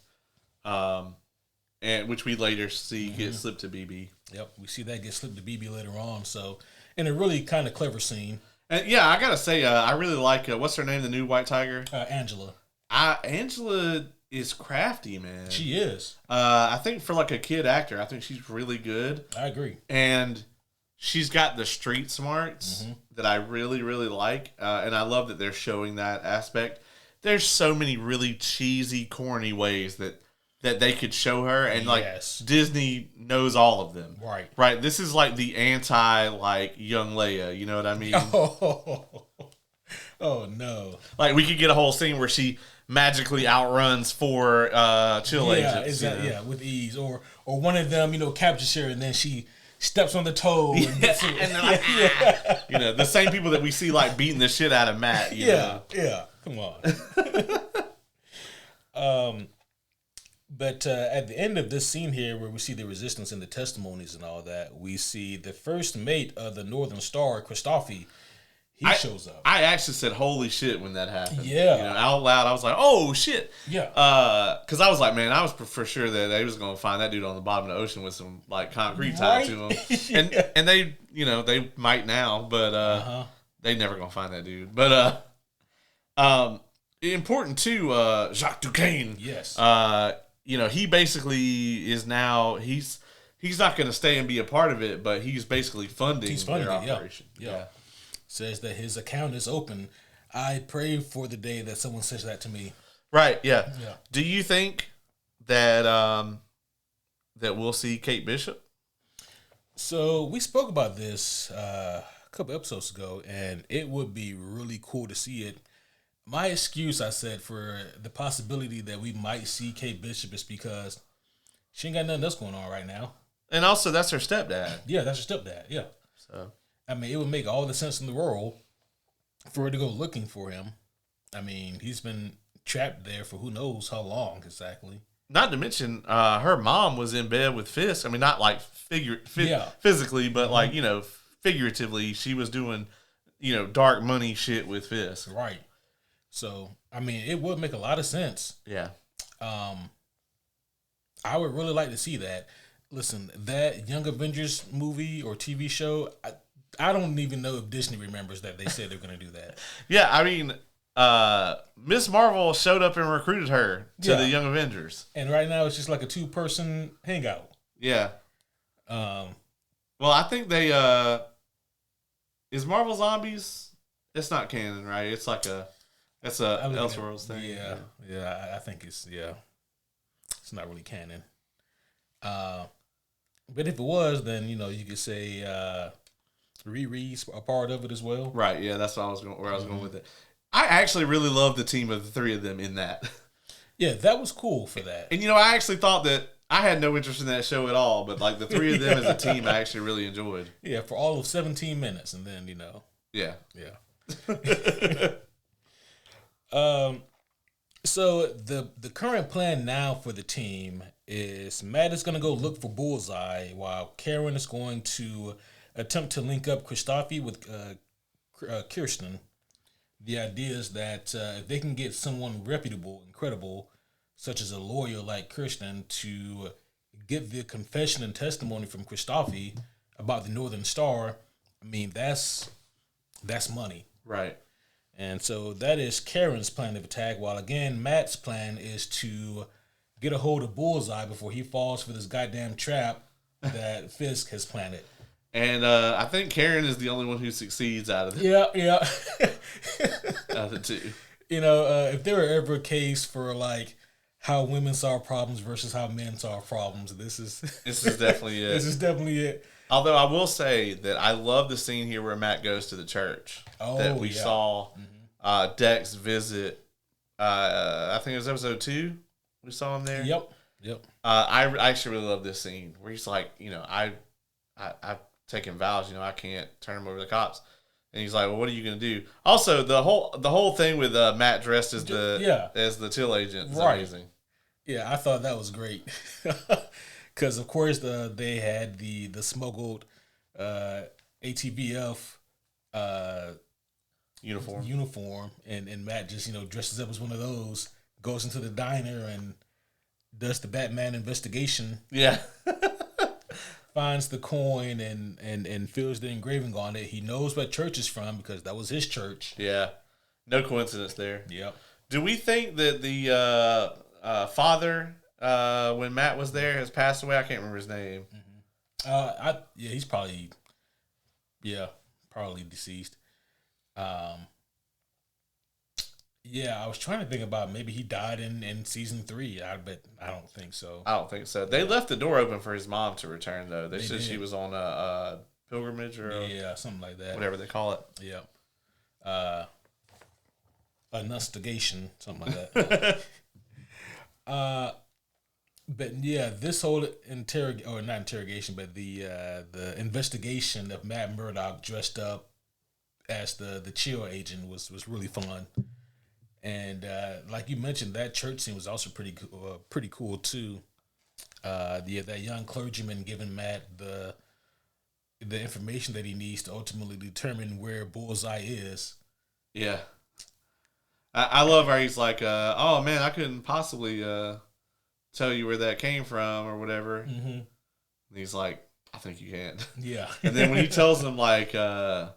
and which we later see get slipped to BB. Yep, we see that get slipped to BB later on. So, in a really kind of clever scene. And yeah, I gotta say, I really like what's her name, the new White Tiger, Angela. Angela is crafty, man. She is. I think for like a kid actor, I think she's really good. I agree. And she's got the street smarts that I really, really like. And I love that they're showing that aspect. There's so many really cheesy, corny ways that they could show her. And like Disney knows all of them. Right. Right. This is like the anti like young Leia. You know what I mean? Oh no. Like we could get a whole scene where she magically outruns 4 chill agents. Exactly. Yeah, with ease. Or one of them, captures her and then she steps on the toe. And like, you know, the same people that we see like beating the shit out of Matt. You know? Yeah. Come on. But at the end of this scene here, where we see the resistance and the testimonies and all that, we see the first mate of the Northern Star, Christophe. He shows up. I actually said, holy shit, when that happened. Yeah. You know, out loud, I was like, oh, shit. Yeah. Because I was like, man, I was for sure that they was going to find that dude on the bottom of the ocean with some, like, concrete tied to him. And they, they might now, but they never going to find that dude. But important, too, Jacques Duquesne. Yes. He basically is now, he's not going to stay and be a part of it, but he's basically funding their operation. Yeah. Says that his account is open. I pray for the day that someone says that to me. Right, yeah. Do you think that that we'll see Kate Bishop? So we spoke about this a couple episodes ago, and it would be really cool to see it. My excuse, I said, for the possibility that we might see Kate Bishop is because she ain't got nothing else going on right now. And also, that's her stepdad. Yeah, that's her stepdad, yeah. So, I mean, it would make all the sense in the world for her to go looking for him. I mean, he's been trapped there for who knows how long exactly. Not to mention, her mom was in bed with Fisk. I mean, not like physically, but like, figuratively, she was doing, dark money shit with Fisk. Right. So, I mean, it would make a lot of sense. Yeah. I would really like to see that. Listen, that Young Avengers movie or TV show, I don't even know if Disney remembers that they said they're going to do that. Yeah, I mean, Miss Marvel showed up and recruited her to the Young Avengers. And right now it's just like a 2-person hangout. Yeah. Well, I think they, is Marvel Zombies? It's not canon, right? It's like that's a Elseworlds thing. Yeah, I think it's not really canon. But if it was, then, you could say, Riri's a part of it as well. Right, yeah, that's where I was going with it. I actually really love the team of the 3 of them in that. Yeah, that was cool for that. And I actually thought that I had no interest in that show at all, but like the 3 of them as a team I actually really enjoyed. Yeah, for all of 17 minutes and then, Yeah. So the current plan now for the team is Matt is going to go look for Bullseye while Karen is going to attempt to link up Christophe with Kirsten. The idea is that if they can get someone reputable and credible, such as a lawyer like Kirsten, to get the confession and testimony from Christophe about the Northern Star, I mean, that's money. Right. And so that is Karen's plan of attack, while again, Matt's plan is to get a hold of Bullseye before he falls for this goddamn trap that Fisk has planted. And I think Karen is the only one who succeeds out of it. Yeah. Out of the 2. If there were ever a case for like how women solve problems versus how men solve problems, this is definitely it. This is definitely it. Although I will say that I love the scene here where Matt goes to the church that we saw Dex visit. I think it was episode 2. We saw him there. Yep. I actually really love this scene where he's like, I've taken vows. I can't turn him over to the cops. And he's like, well, what are you going to do? Also, the whole thing with Matt dressed as the Till agent is amazing. Yeah, I thought that was great. Because, of course, they had the smuggled ATVF uniform. And Matt just, dresses up as one of those, goes into the diner and does the Batman investigation. Yeah. Finds the coin and feels the engraving on it. He knows what church is from because that was his church. Yeah. No coincidence there. Yep. Do we think that the father, when Matt was there, has passed away? I can't remember his name. He's probably deceased. I was trying to think about maybe he died in season 3. But I don't think so. I don't think so. They left the door open for his mom to return, though. They said she was on a pilgrimage or something like that. Whatever they call it. Yeah. Investigation, something like that. But yeah, this whole not interrogation, but the investigation of Matt Murdock dressed up as the Chill agent was really fun. And like you mentioned, that church scene was also pretty cool too. That young clergyman giving Matt the information that he needs to ultimately determine where Bullseye is. Yeah, I love how he's like, "Oh man, I couldn't possibly tell you where that came from or whatever." Mm-hmm. And he's like, "I think you can." Yeah. And then when he tells him like that.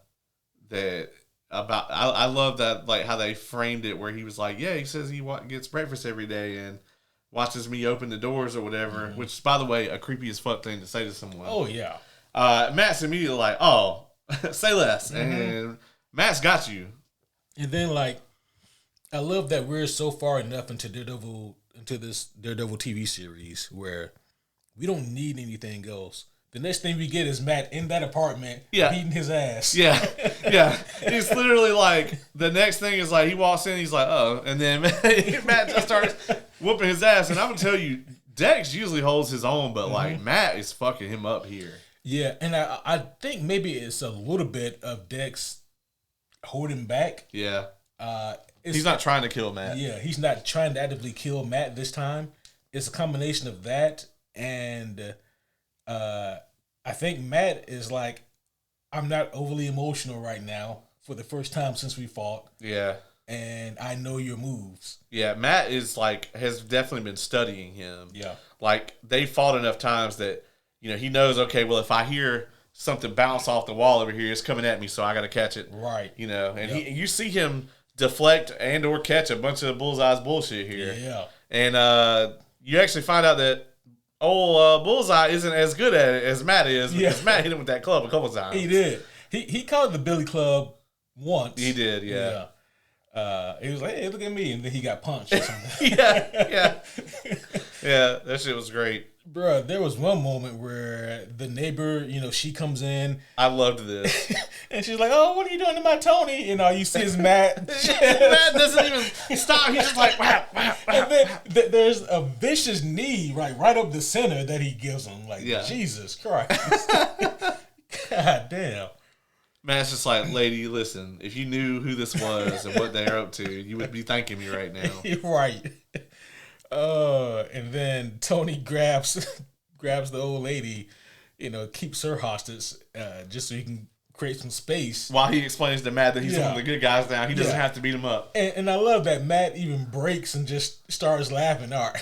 I love that, like how they framed it where he was like, he says he gets breakfast every day and watches me open the doors or whatever, which is, by the way, a creepy as fuck thing to say to someone. Oh, yeah. Matt's immediately like, oh, say less. Mm-hmm. And Matt's got you. And then, like, I love that we're so far enough into this Daredevil TV series where we don't need anything else. The next thing we get is Matt in that apartment beating his ass. Yeah. He's literally like, the next thing is like, he walks in, he's like, oh. And then Matt just starts whooping his ass. And I'm going to tell you, Dex usually holds his own, but like Matt is fucking him up here. Yeah. And I think maybe it's a little bit of Dex holding back. Yeah. He's not trying to kill Matt. Yeah. He's not trying to actively kill Matt this time. It's a combination of that and... I think Matt is like, I'm not overly emotional right now for the first time since we fought. Yeah. And I know your moves. Yeah, Matt is like, has definitely been studying him. Yeah. Like, they fought enough times that, he knows, okay, well, if I hear something bounce off the wall over here, it's coming at me, so I got to catch it. Right. And you see him deflect and or catch a bunch of Bullseye's bullshit here. Yeah. And you actually find out that Bullseye isn't as good at it as Matt is because Matt hit him with that club a couple times. He did. He called the Billy Club once. He did, yeah. He was like, hey, look at me. And then he got punched or something. Yeah, that shit was great. Bruh, there was one moment where the neighbor, she comes in. I loved this. And she's like, oh, what are you doing to my Tony? You see his Matt. Matt doesn't even stop. He's just like, wow. And then there's a vicious knee right up the center that he gives him. Like, Jesus Christ. God damn. Matt's just like, lady, listen, if you knew who this was and what they're up to, you would be thanking me right now. Right. And then Tony grabs the old lady, keeps her hostage, just so he can create some space. While he explains to Matt that he's one of the good guys now. He doesn't have to beat him up. And I love that Matt even breaks and just starts laughing. All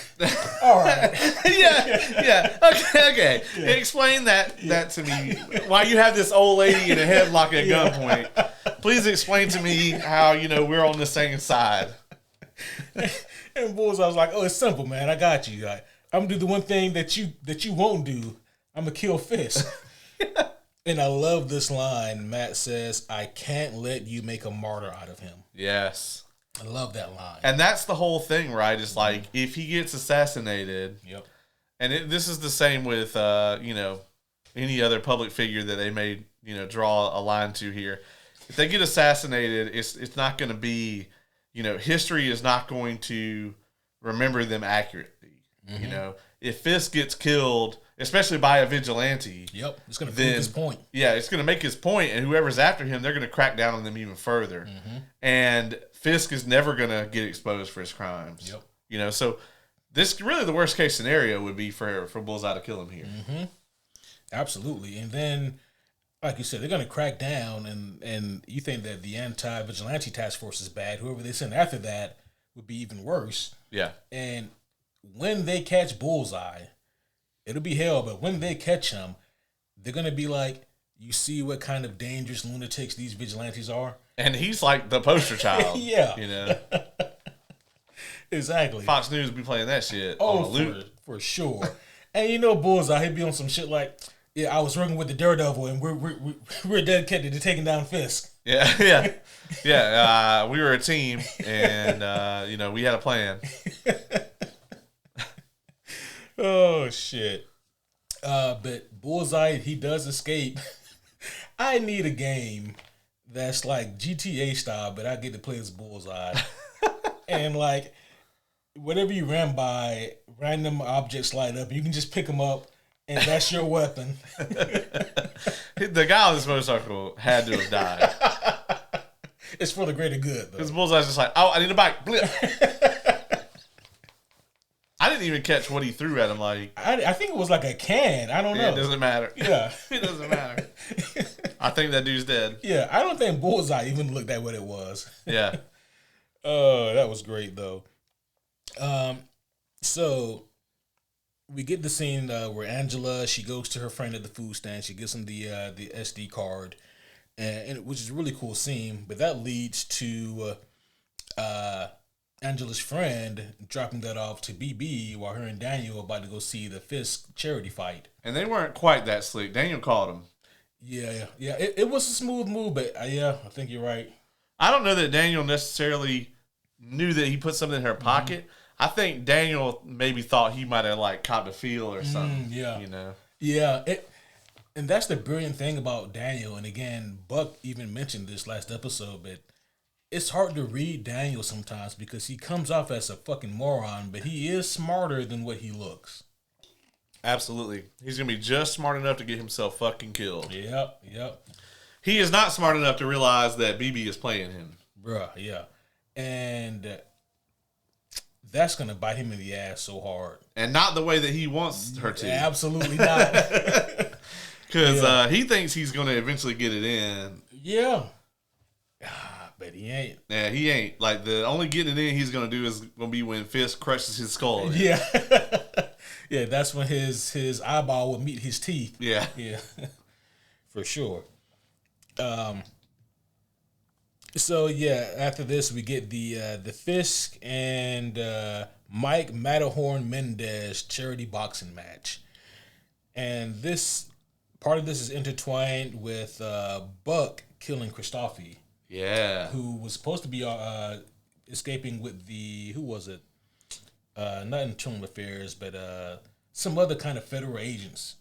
right. Yeah. Okay. Yeah. Explain that to me. Why you have this old lady in a headlock at gunpoint. Please explain to me how, we're on the same side. And Bullseye was like, oh, it's simple, man. I got you. I'm going to do the one thing that you won't do. I'm going to kill Fisk. And I love this line. Matt says, I can't let you make a martyr out of him. Yes. I love that line. And that's the whole thing, right? It's like, if he gets assassinated, yep. And this is the same with, in any other public figure that they may, draw a line to here. If they get assassinated, it's not going to be, history is not going to remember them accurately. Mm-hmm. If Fisk gets killed, especially by a vigilante, it's going to prove his point. Yeah, it's going to make his point, and whoever's after him, they're going to crack down on them even further. Mm-hmm. And Fisk is never going to get exposed for his crimes. So this really the worst case scenario would be for Bullseye to kill him here. Mm-hmm. Absolutely, and then, like you said, they're going to crack down, and you think that the anti-vigilante task force is bad. Whoever they send after that would be even worse. Yeah, and when they catch Bullseye, it'll be hell, but when they catch him, they're going to be like, you see what kind of dangerous lunatics these vigilantes are? And he's like the poster child. Yeah. Exactly. Fox News be playing that shit on a loop. For sure. And Bullseye, he'd be on some shit like, yeah, I was working with the Daredevil, and we're dedicated to taking down Fisk. Yeah. We were a team, and, we had a plan. Oh, shit. But Bullseye, he does escape. I need a game that's like GTA style, but I get to play as Bullseye. And, like, whatever you ran by, random objects light up. You can just pick them up, and that's your weapon. The guy on this motorcycle had to have died. It's for the greater good, though. Because Bullseye's just like, oh, I need a bike. Blip. I didn't even catch what he threw at him. Like I think it was like a can. I don't know. It doesn't matter. Yeah. It doesn't matter. I think that dude's dead. Yeah, I don't think Bullseye even looked at what it was. Yeah. Oh, that was great, though. So we get the scene where Angela, she goes to her friend at the food stand. She gives him the SD card, and which is a really cool scene. But that leads to Angela's friend dropping that off to BB while her and Daniel are about to go see the Fisk charity fight. And they weren't quite that slick. Daniel called him. Yeah. It was a smooth move, but I think you're right. I don't know that Daniel necessarily knew that he put something in her pocket. Mm-hmm. I think Daniel maybe thought he might have like copped a feel or something. Yeah. Yeah. And that's the brilliant thing about Daniel. And again, Buck even mentioned this last episode, but it's hard to read Daniel sometimes because he comes off as a fucking moron, but he is smarter than what he looks. Absolutely. He's going to be just smart enough to get himself fucking killed. Yep. He is not smart enough to realize that BB is playing him. Bruh, yeah. And that's going to bite him in the ass so hard. And not the way that he wants her to. Absolutely not. Because he thinks he's going to eventually get it in. Yeah. But he ain't. Yeah, he ain't. Like, the only getting it in he's going to do is going to be when Fisk crushes his skull. Yeah. Yeah, that's when his eyeball will meet his teeth. Yeah. For sure. So, yeah, after this, we get the Fisk and Mike Matterhorn Mendez charity boxing match. And this part of this is intertwined with Buck killing Christophe. Yeah. Who was supposed to be escaping with who was it? Not Internal Affairs, but some other kind of federal agents.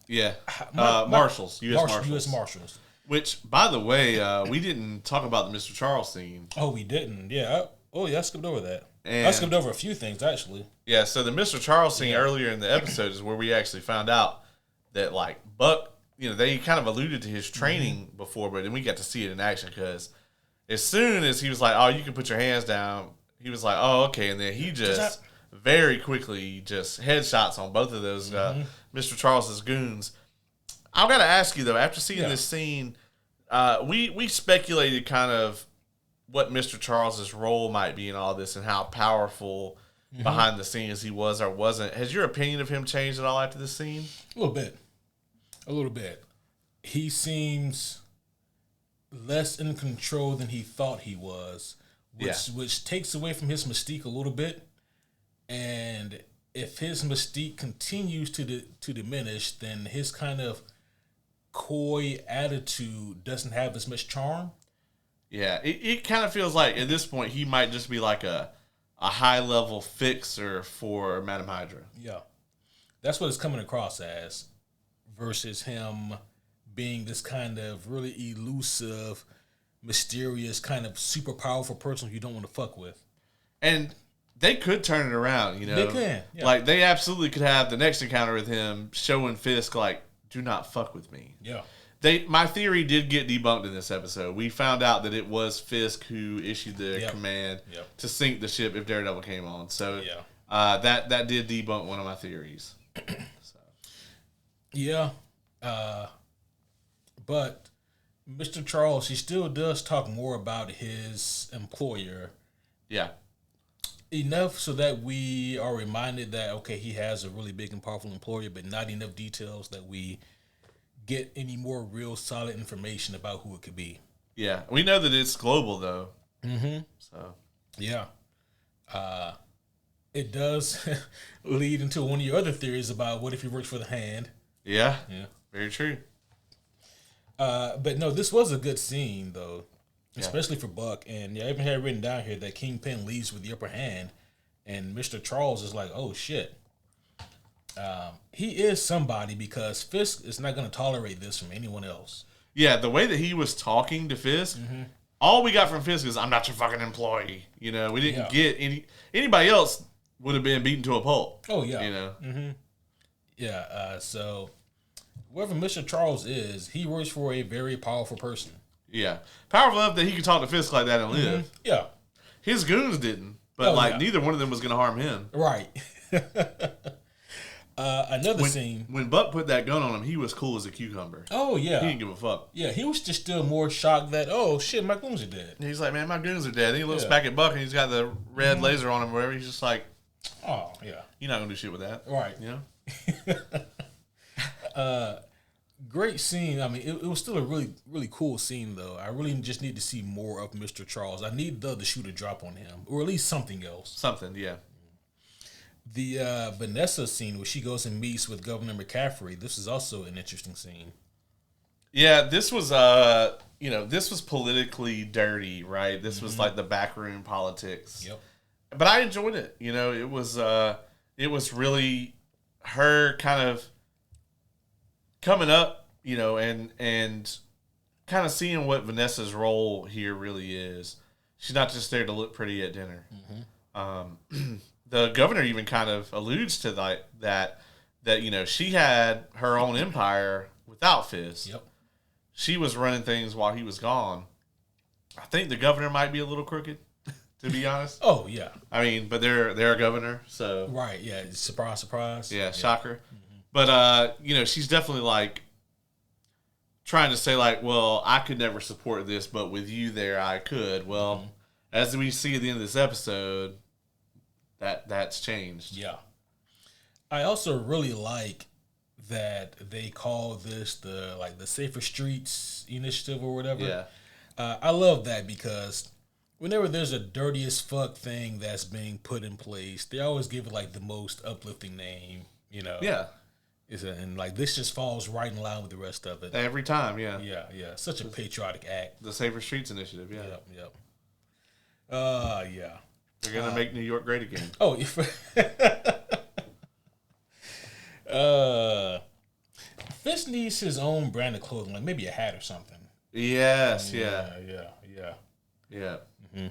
Yeah. Marshals. U.S. Marshals. Which, by the way, we didn't talk about the Mr. Charles scene. Oh, we didn't. Yeah. I skipped over that. I skipped over a few things, actually. Yeah, so the Mr. Charles scene earlier in the episode is where we actually found out that, like, Buck, they kind of alluded to his training before, but then we got to see it in action because as soon as he was like, oh, you can put your hands down, he was like, oh, okay. And then he just very quickly just headshots on both of those Mr. Charles's goons. I've got to ask you, though, after seeing this scene, we speculated kind of what Mr. Charles's role might be in all this and how powerful behind the scenes he was or wasn't. Has your opinion of him changed at all after this scene? A little bit. He seems less in control than he thought he was, which takes away from his mystique a little bit. And if his mystique continues to diminish, then his kind of coy attitude doesn't have as much charm. Yeah, it kind of feels like at this point he might just be like a high-level fixer for Madame Hydra. Yeah, that's what it's coming across as. versus him being this kind of really elusive, mysterious, kind of super powerful person you don't want to fuck with. And they could turn it around, you know. They can. Yeah. Like, they absolutely could have the next encounter with him showing Fisk, like, do not fuck with me. Yeah. My theory did get debunked in this episode. We found out that it was Fisk who issued the command to sink the ship if Daredevil came on. So that did debunk one of my theories. So. Yeah. But Mr. Charles, he still does talk more about his employer. Yeah. Enough so that we are reminded that, okay, he has a really big and powerful employer, but not enough details that we get any more real solid information about who it could be. Yeah. We know that it's global, though. Mm-hmm. So. Yeah. It does lead into one of your other theories about what if he works for the Hand. Yeah. Yeah. Very true. But no, this was a good scene, though. Especially for Buck. And I even had written down here that Kingpin leaves with the upper hand. And Mr. Charles is like, oh, shit. He is somebody because Fisk is not going to tolerate this from anyone else. Yeah, the way that he was talking to Fisk, all we got from Fisk is, I'm not your fucking employee. You know, we didn't get anybody else would have been beaten to a pulp. Oh, yeah. You know? Mm-hmm. Yeah, so whoever Mr. Charles is, he works for a very powerful person. Yeah. Powerful enough that he could talk to Fisk like that and live. Mm-hmm. Yeah. His goons didn't, but neither one of them was going to harm him. Right. Another scene. When Buck put that gun on him, he was cool as a cucumber. Oh, yeah. He didn't give a fuck. Yeah, he was just still more shocked that, oh, shit, my goons are dead. He's like, man, my goons are dead. And he looks back at Buck and he's got the red laser on him or whatever. He's just like, oh, yeah. You're not going to do shit with that. Right. You know? Great scene. I mean, it was still a really, really cool scene, though. I really just need to see more of Mr. Charles. I need the shoot a drop on him, or at least something else. Something, yeah. The Vanessa scene where she goes and meets with Governor McCaffrey. This is also an interesting scene. Yeah, this was this was politically dirty, right? This was like the backroom politics. Yep. But I enjoyed it. You know, it was really her kind of coming up, you know, and kind of seeing what Vanessa's role here really is. She's not just there to look pretty at dinner. The governor even kind of alludes to that you know, she had her own empire without Fisk. Yep. She was running things while he was gone. I think the governor might be a little crooked, to be honest. Oh yeah. I mean, but they're a governor, so right. Yeah. Surprise, surprise. Yeah, shocker. But you know, she's definitely like trying to say like, well, I could never support this, but with you there, I could. Well, as we see at the end of this episode, that's changed. Yeah. I also really like that they call this the Safer Streets Initiative or whatever. Yeah. I love that because whenever there's a dirty as fuck thing that's being put in place, they always give it like the most uplifting name, you know. Yeah. And like this just falls right in line with the rest of it. Every time, yeah. Yeah. Such a patriotic act. The Safer Streets Initiative, yeah. Yep. Yeah. They're gonna make New York great again. Oh, Fisk needs his own brand of clothing, like maybe a hat or something. Yes, Yeah. Mm-hmm.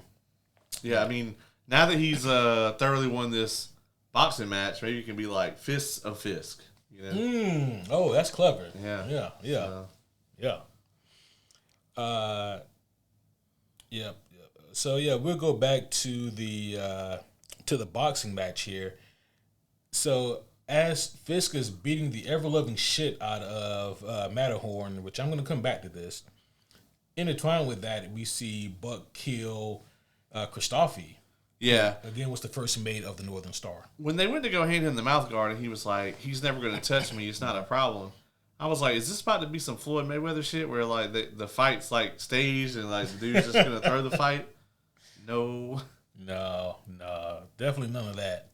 Yeah, I mean, now that he's thoroughly won this boxing match, maybe you can be like Fists of Fisk. You know? Oh, that's clever. Yeah. Yeah. So yeah, we'll go back to the boxing match here. So as Fisk is beating the ever-loving shit out of Matterhorn, which I'm going to come back to this, intertwined with that, we see Buck kill Christoffy. Yeah. Again, was the first mate of the Northern Star. When they went to go hand him the mouth guard and he was like, he's never going to touch me, it's not a problem. I was like, is this about to be some Floyd Mayweather shit where like the fight's like staged and like the dude's just going to throw the fight? No, definitely none of that.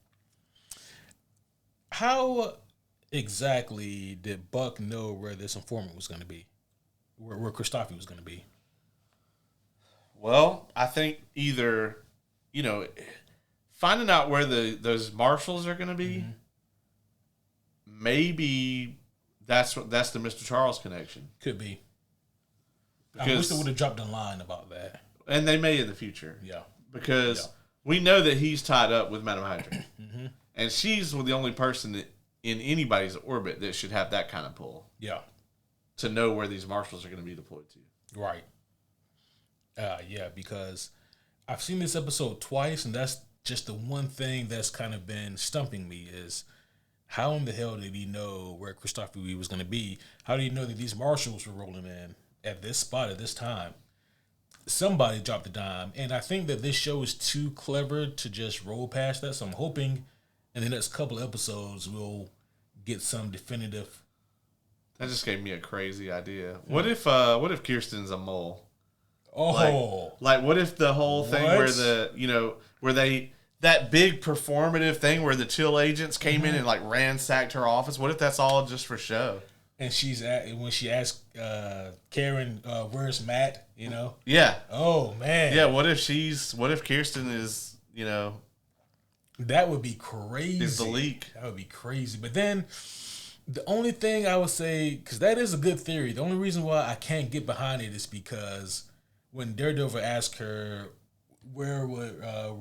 How exactly did Buck know where this informant was going to be? Where Christoffy was going to be? Well, I think either, you know, finding out where those marshals are going to be, maybe That's the Mr. Charles connection. Could be. Because, I wish they would have dropped a line about that. And they may in the future. Yeah. Because we know that he's tied up with Madame Hydra. Mm-hmm. And she's the only person that in anybody's orbit that should have that kind of pull. Yeah. To know where these marshals are going to be deployed to. Right. Yeah, because I've seen this episode twice, and that's just the one thing that's kind of been stumping me is how in the hell did he know where Christopher Lee was going to be? How did he know that these marshals were rolling in at this spot at this time? Somebody dropped a dime, and I think that this show is too clever to just roll past that, so I'm hoping in the next couple of episodes we'll get some definitive. That just gave me a crazy idea. What if Kirsten's a mole? Oh, like what if the whole thing where that big performative thing where the chill agents came in and like ransacked her office? What if that's all just for show? And when she asked Karen, "Where's Matt?" Yeah. Oh man. Yeah. What if Kirsten is That would be crazy. Is the leak? That would be crazy. But then the only thing I would say, because that is a good theory, the only reason why I can't get behind it is because when Daredevil asked her, where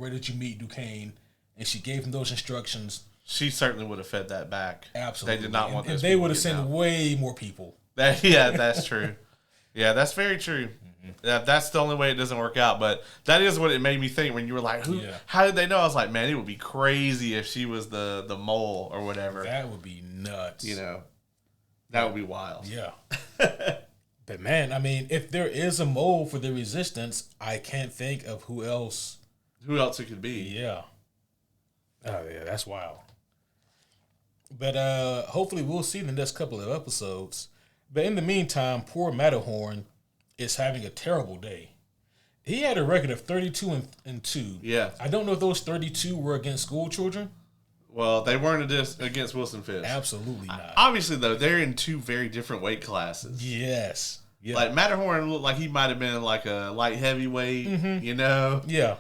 did you meet Duquesne? And she gave him those instructions. She certainly would have fed that back. Absolutely. They did not want and those. They would have sent way more people. That's true. Yeah, that's very true. Mm-hmm. That's the only way it doesn't work out. But that is what it made me think when you were like, how did they know? I was like, man, it would be crazy if she was the mole or whatever. That would be nuts. That would be wild. Yeah. But man, I mean, if there is a mole for the Resistance, I can't think of who else it could be. Yeah. Oh yeah, that's wild. But hopefully we'll see in the next couple of episodes. But in the meantime, poor Matterhorn is having a terrible day. He had a record of 32-2. Yeah. I don't know if those 32 were against school children. Well, they weren't against Wilson Fisk. Absolutely not. Obviously, though, they're in two very different weight classes. Yes. Yeah. Like, Matterhorn looked like he might have been like a light heavyweight, Yeah.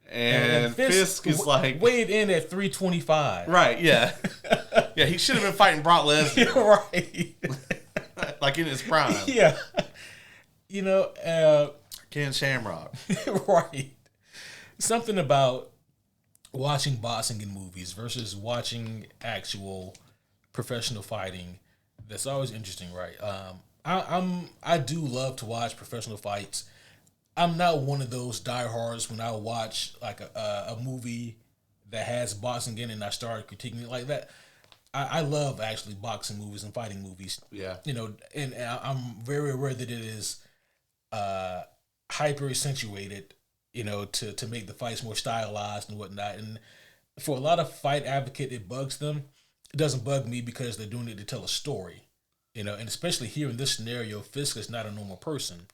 And Fisk is like... weighed in at 325. Right, yeah. Yeah, he should have been fighting Brock Lesnar. Right. Like in his prime. Yeah. Ken Shamrock. Right. Something about watching boxing in movies versus watching actual professional fighting, that's always interesting, right? I do love to watch professional fights. I'm not one of those diehards when I watch like a movie that has boxing in it and I start critiquing it like that. I love actually boxing movies and fighting movies. Yeah. And I'm very aware that it is hyper accentuated, to make the fights more stylized and whatnot. And for a lot of fight advocate, it bugs them. It doesn't bug me because they're doing it to tell a story, and especially here in this scenario, Fisk is not a normal person.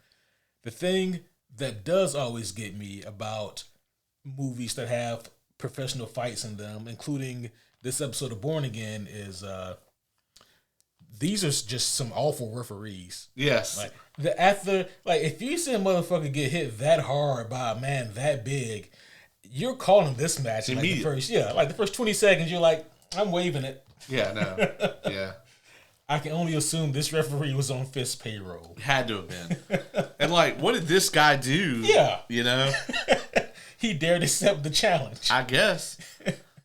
The thing that does always get me about movies that have professional fights in them, including this episode of Born Again, is these are just some awful referees. Yes. If you see a motherfucker get hit that hard by a man that big, you're calling this match the first 20 seconds. You're like, I'm waving it. Yeah, no, yeah. I can only assume this referee was on Fisk's payroll. Had to have been. And what did this guy do? Yeah, he dared accept the challenge. I guess.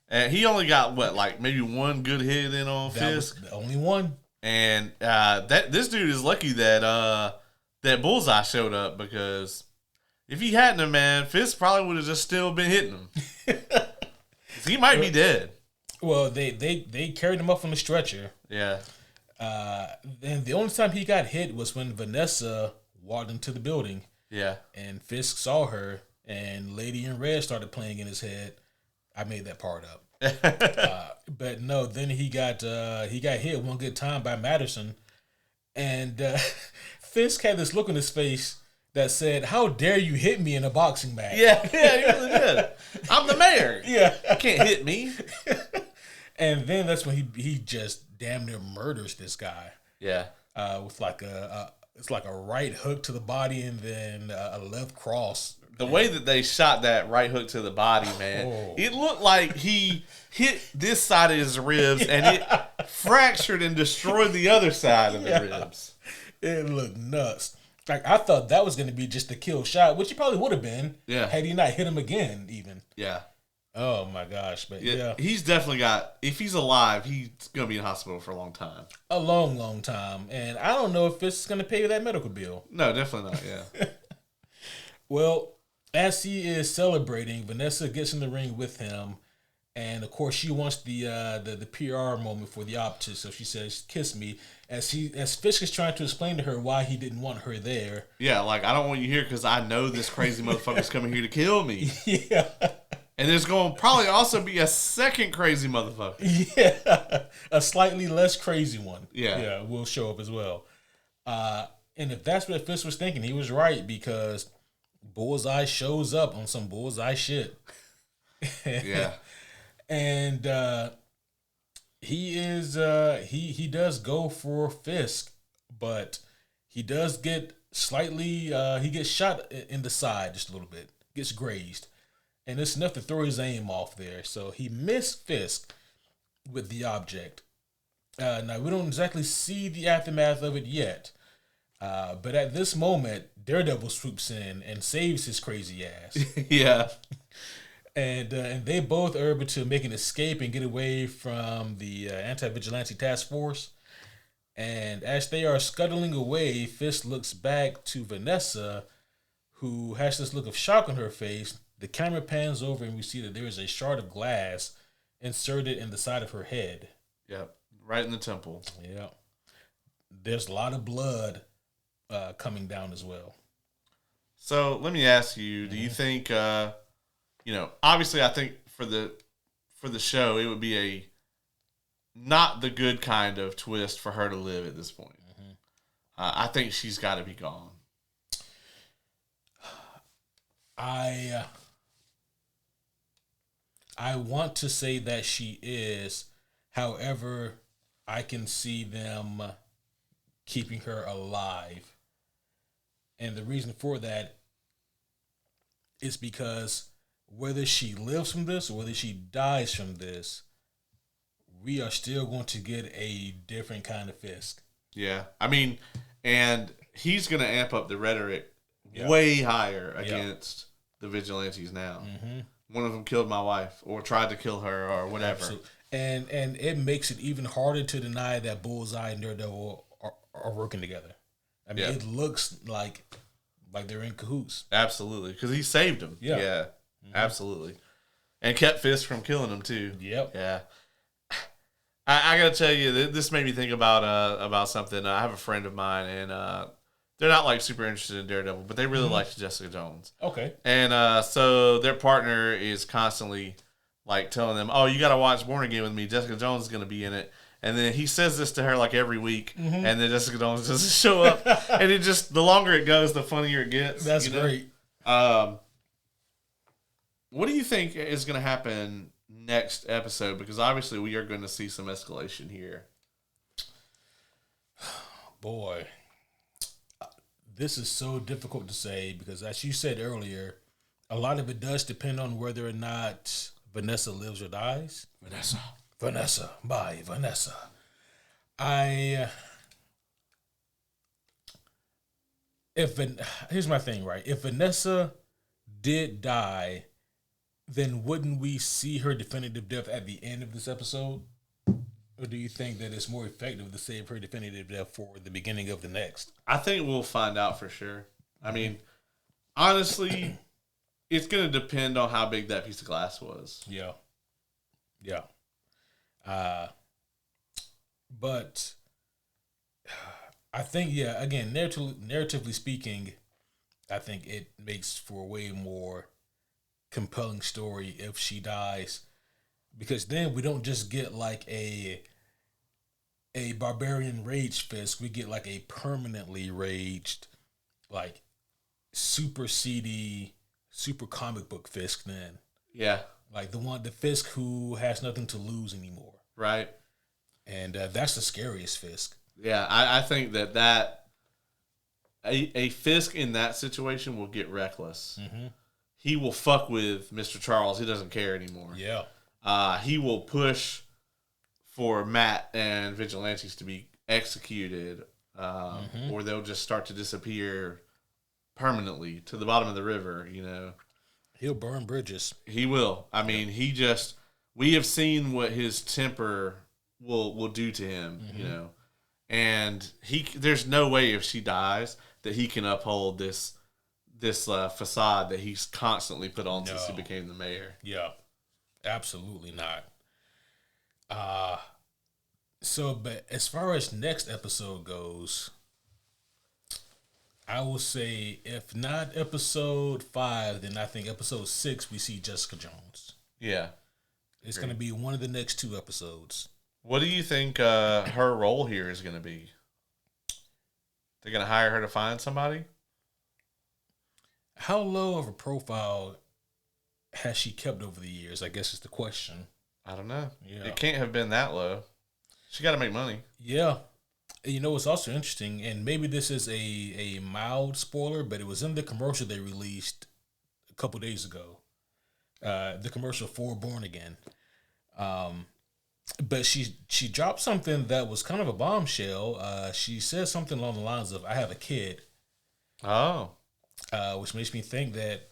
And he only got maybe one good hit in on Fisk. The only one. And this dude is lucky that Bullseye showed up, because if he hadn't have, man, Fisk probably would have just still been hitting him. He might be dead. Well, they carried him up on the stretcher. Yeah. And the only time he got hit was when Vanessa walked into the building. Yeah. And Fisk saw her, and Lady in Red started playing in his head. I made that part up. But no, then he got hit one good time by Madison, and Fisk had this look on his face that said, "How dare you hit me in a boxing match?" Yeah, he really did. I'm the mayor. Yeah, you can't hit me. And then that's when he just damn near murders this guy. Yeah, with it's like a right hook to the body and then a left cross. The way that they shot that right hook to the body, man, it looked like he hit this side of his ribs, and fractured and destroyed the other side of the ribs. It looked nuts. Like, I thought that was going to be just a kill shot, which he probably would have been. Yeah. Had he not hit him again, even. Yeah. Oh, my gosh. But, yeah. He's definitely got, if he's alive, he's going to be in hospital for a long time. A long, long time. And I don't know if it's going to pay that medical bill. No, definitely not, yeah. Well, as he is celebrating, Vanessa gets in the ring with him. And, of course, she wants the PR moment for the optist. So she says, kiss me. As Fisk is trying to explain to her why he didn't want her there. Yeah, like, I don't want you here because I know this crazy motherfucker's coming here to kill me. Yeah. And there's going to probably also be a second crazy motherfucker. Yeah. A slightly less crazy one. Yeah. Yeah, will show up as well. And if that's what Fisk was thinking, he was right because Bullseye shows up on some Bullseye shit. Yeah. And he does go for Fisk, but he does get slightly he gets shot in the side just a little bit, gets grazed, and it's enough to throw his aim off there. So he missed Fisk with the object. Now we don't exactly see the aftermath of it yet, but at this moment, Daredevil swoops in and saves his crazy ass. Yeah. And they both are able to make an escape and get away from the anti-vigilante task force. And as they are scuttling away, Fisk looks back to Vanessa, who has this look of shock on her face. The camera pans over and we see that there is a shard of glass inserted in the side of her head. Yep, right in the temple. Yeah. There's a lot of blood coming down as well. So let me ask you, do you think... obviously, I think for the show, it would be not the good kind of twist for her to live at this point. Mm-hmm. I think she's got to be gone. I want to say that she is. However, I can see them keeping her alive. And the reason for that is because whether she lives from this or whether she dies from this, we are still going to get a different kind of Fisk. Yeah. I mean, and he's going to amp up the rhetoric way higher against the vigilantes now. Mm-hmm. One of them killed my wife or tried to kill her or whatever. Absolutely. And it makes it even harder to deny that Bullseye and Daredevil are working together. I mean, it looks like they're in cahoots. Absolutely. Because he saved him. Yeah. Mm-hmm. Absolutely. And kept Fisk from killing him, too. Yep. Yeah. I got to tell you, this made me think about something. I have a friend of mine, and they're not, like, super interested in Daredevil, but they really like Jessica Jones. Okay. And so their partner is constantly, like, telling them, oh, you got to watch Born Again with me. Jessica Jones is going to be in it. And then he says this to her, like, every week, and then Jessica Jones doesn't show up. And it just, the longer it goes, the funnier it gets. That's great. What do you think is going to happen next episode? Because obviously we are going to see some escalation here. Boy, this is so difficult to say because, as you said earlier, a lot of it does depend on whether or not Vanessa lives or dies. Vanessa, bye, Vanessa. Here's my thing, right? If Vanessa did die, then wouldn't we see her definitive death at the end of this episode? Or do you think that it's more effective to save her definitive death for the beginning of the next? I think we'll find out for sure. I mean, honestly, it's going to depend on how big that piece of glass was. Yeah. Yeah. But I think, again, narratively speaking, I think it makes for a way more compelling story if she dies, because then we don't just get like a barbarian rage Fisk, we get like a permanently raged, like super seedy, super comic book Fisk then. Yeah. Like the Fisk who has nothing to lose anymore. Right. And that's the scariest Fisk. Yeah, I think that a Fisk in that situation will get reckless. Mm-hmm. He will fuck with Mr. Charles. He doesn't care anymore. Yeah. He will push for Matt and Vigilantes to be executed, or they'll just start to disappear permanently to the bottom of the river, He'll burn bridges. He will. I mean, we have seen what his temper will do to him, and there's no way if she dies that he can uphold this facade that he's constantly put on since he became the mayor. Yeah, absolutely not. But as far as next episode goes, I will say if not episode 5, then I think episode 6 we see Jessica Jones. Yeah, it's going to be one of the next 2 episodes. What do you think her role here is going to be? They're going to hire her to find somebody? How low of a profile has she kept over the years? I guess is the question. I don't know. Yeah. It can't have been that low. She got to make money. Yeah. It's also interesting, and maybe this is a mild spoiler, but it was in the commercial they released a couple days ago. The commercial for Born Again. But she dropped something that was kind of a bombshell. She said something along the lines of, "I have a kid." Oh. Which makes me think that,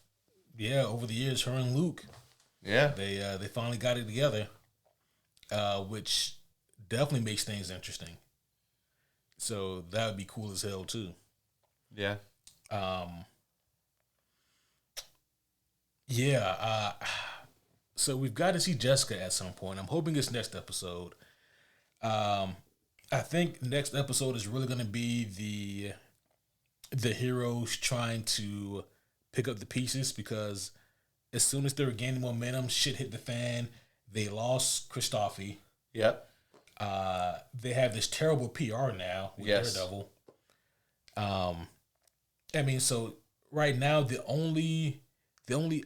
over the years, her and Luke, they finally got it together, which definitely makes things interesting. So that would be cool as hell too. Yeah. So we've got to see Jessica at some point. I'm hoping it's next episode. I think next episode is really going to be the heroes trying to pick up the pieces, because as soon as they were gaining momentum, shit hit the fan. They lost Christophe. Yep. They have this terrible PR now with Daredevil. So right now the only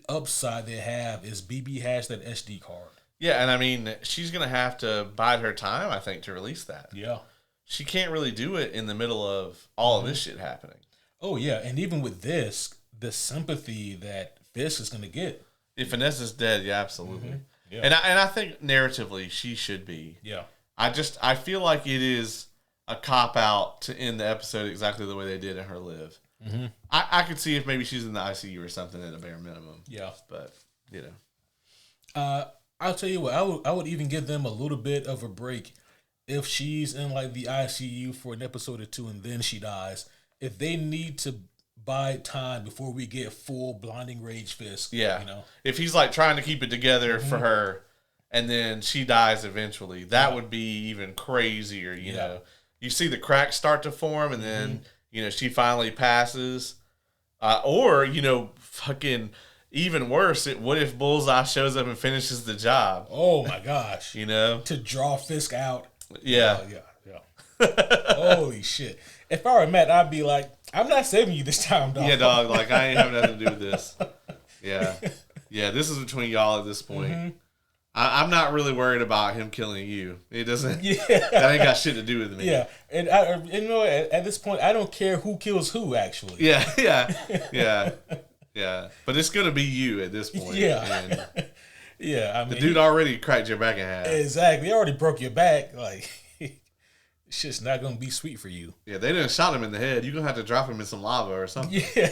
upside they have is BB has that SD card. Yeah, and I mean, she's going to have to bide her time, I think, to release that. Yeah. She can't really do it in the middle of all of this shit happening. Oh, yeah, and even with this, the sympathy that Fisk is going to get. If Vanessa's dead, yeah, absolutely. Mm-hmm. Yeah. And I think narratively she should be. Yeah. I feel like it is a cop-out to end the episode exactly the way they did in her live. Mm-hmm. I could see if maybe she's in the ICU or something at a bare minimum. Yeah. But, I'll tell you what, I would even give them a little bit of a break if she's in like the ICU for an episode or 2 and then she dies. If they need to buy time before we get full blinding rage Fisk. Yeah. If he's like trying to keep it together for her and then she dies eventually, that would be even crazier, you know. You see the cracks start to form and then, she finally passes. Or, fucking even worse, what if Bullseye shows up and finishes the job? Oh my gosh. To draw Fisk out. Yeah. Holy shit. If I were Matt, I'd be like, I'm not saving you this time, dog. Yeah, dog. Like, I ain't having nothing to do with this. Yeah. Yeah, this is between y'all at this point. Mm-hmm. I'm not really worried about him killing you. It doesn't. Yeah. That ain't got shit to do with me. Yeah. And at this point, I don't care who kills who, actually. Yeah. But it's going to be you at this point. Yeah. And yeah. the dude already cracked your back in half. Exactly. He already broke your back. Like, it's just not going to be sweet for you. Yeah, they didn't shot him in the head. You're going to have to drop him in some lava or something. Yeah.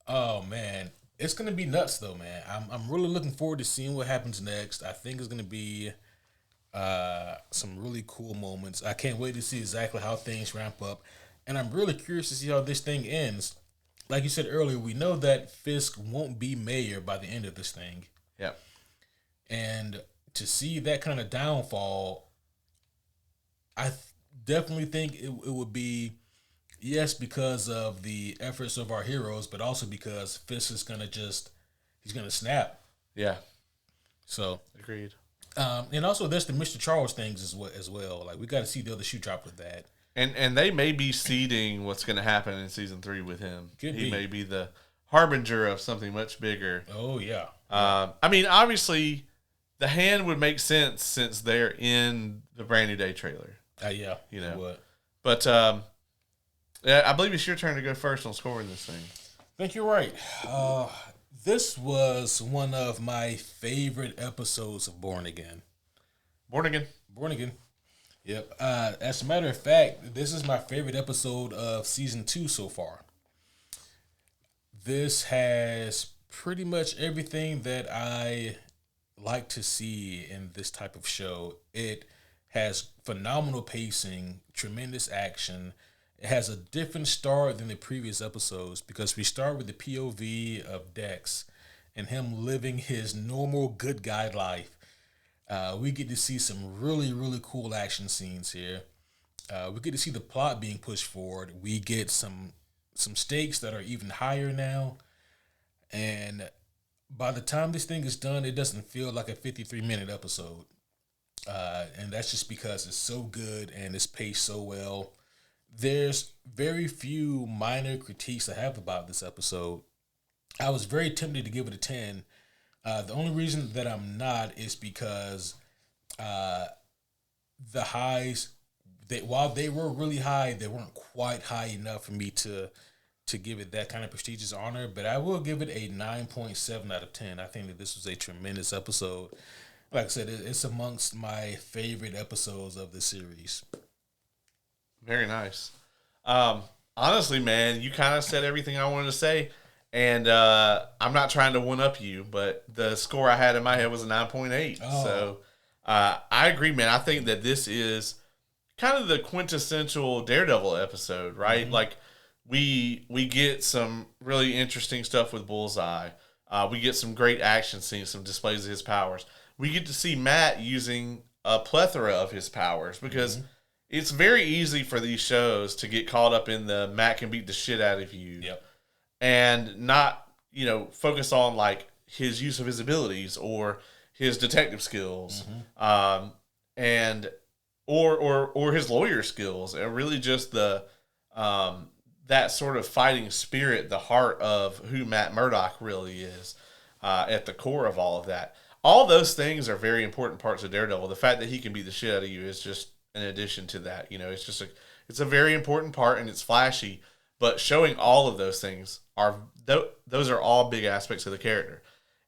Oh, man. It's going to be nuts, though, man. I'm really looking forward to seeing what happens next. I think it's going to be some really cool moments. I can't wait to see exactly how things ramp up. And I'm really curious to see how this thing ends. Like you said earlier, we know that Fisk won't be mayor by the end of this thing. Yep. And to see that kind of downfall, I definitely think it would be, yes, because of the efforts of our heroes, but also because Fisk is going to he's going to snap. Yeah. So. Agreed. And also there's the Mr. Charles things as well. Like, we got to see the other shoe drop with that. And they may be seeding what's going to happen in season 3 with him. He may be the harbinger of something much bigger. Oh, yeah. I mean, obviously, the hand would make sense since they're in the Brand New Day trailer. Yeah. It would. But I believe it's your turn to go first on scoring this thing. I think you're right. This was one of my favorite episodes of Born Again. Born Again. Born Again. Yep. As a matter of fact, this is my favorite episode of season 2 so far. This has pretty much everything that I like to see in this type of show. It has phenomenal pacing, tremendous action. It has a different start than the previous episodes because we start with the POV of Dex and him living his normal good guy life. We get to see some really, really cool action scenes here. We get to see the plot being pushed forward. We get some stakes that are even higher now. And by the time this thing is done, it doesn't feel like a 53-minute episode. And that's just because it's so good and it's paced so well. There's very few minor critiques I have about this episode. I was very tempted to give it a 10. The only reason that I'm not is because the highs, while they were really high, they weren't quite high enough for me to give it that kind of prestigious honor. But I will give it a 9.7 out of 10. I think that this was a tremendous episode. Like I said, it's amongst my favorite episodes of the series. Very nice. Honestly, man, you kind of said everything I wanted to say. And I'm not trying to one-up you, but the score I had in my head was a 9.8. Oh. So I agree, man. I think that this is kind of the quintessential Daredevil episode, right? Mm-hmm. Like, we get some really interesting stuff with Bullseye. We get some great action scenes, some displays of his powers. We get to see Matt using a plethora of his powers because it's very easy for these shows to get caught up in the Matt can beat the shit out of you. Yep. And not, focus on like his use of his abilities or his detective skills, and or his lawyer skills, and really just the that sort of fighting spirit, the heart of who Matt Murdock really is, at the core of all of that. All those things are very important parts of Daredevil. The fact that he can beat the shit out of you is just an addition to that. It's just it's a very important part, and it's flashy. But showing all of those things those are all big aspects of the character.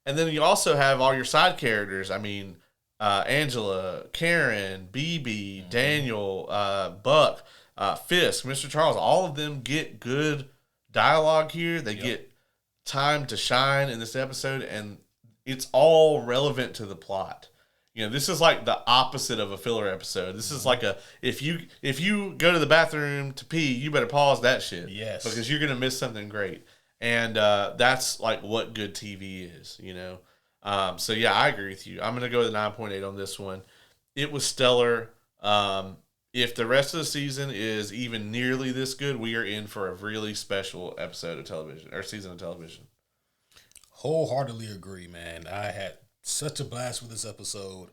And then you also have all your side characters. I mean, Angela, Karen, BB, Daniel, Buck, Fisk, Mr. Charles. All of them get good dialogue here. They get time to shine in this episode, and it's all relevant to the plot. This is like the opposite of a filler episode. This is like if you go to the bathroom to pee, you better pause that shit. Yes. Because you're going to miss something great. And that's like what good TV is, So, yeah, I agree with you. I'm going to go with a 9.8 on this one. It was stellar. If the rest of the season is even nearly this good, we are in for a really special episode of television, or season of television. Wholeheartedly agree, man. I had such a blast with this episode.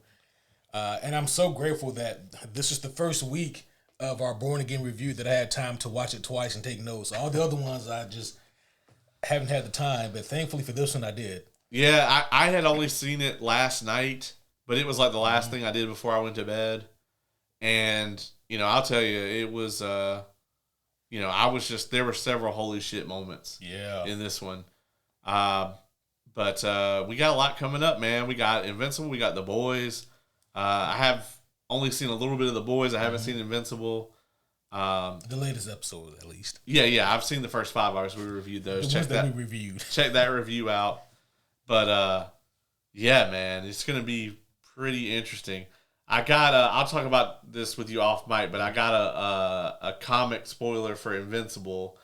And I'm so grateful that this is the first week of our Born Again review that I had time to watch it twice and take notes. All the other ones I just haven't had the time, but thankfully for this one I did. Yeah, I had only seen it last night, but it was like the last thing I did before I went to bed. And, I'll tell you, it was, I was just, there were several holy shit moments in this one. But we got a lot coming up, man. We got Invincible. We got The Boys. I have only seen a little bit of The Boys. I haven't seen Invincible. The latest episode, at least. Yeah. I've seen the first 5 hours. We reviewed those. The ones that we reviewed. Check that review out. But, yeah, man, it's going to be pretty interesting. I'll talk about this with you off mic, but I got a comic spoiler for Invincible.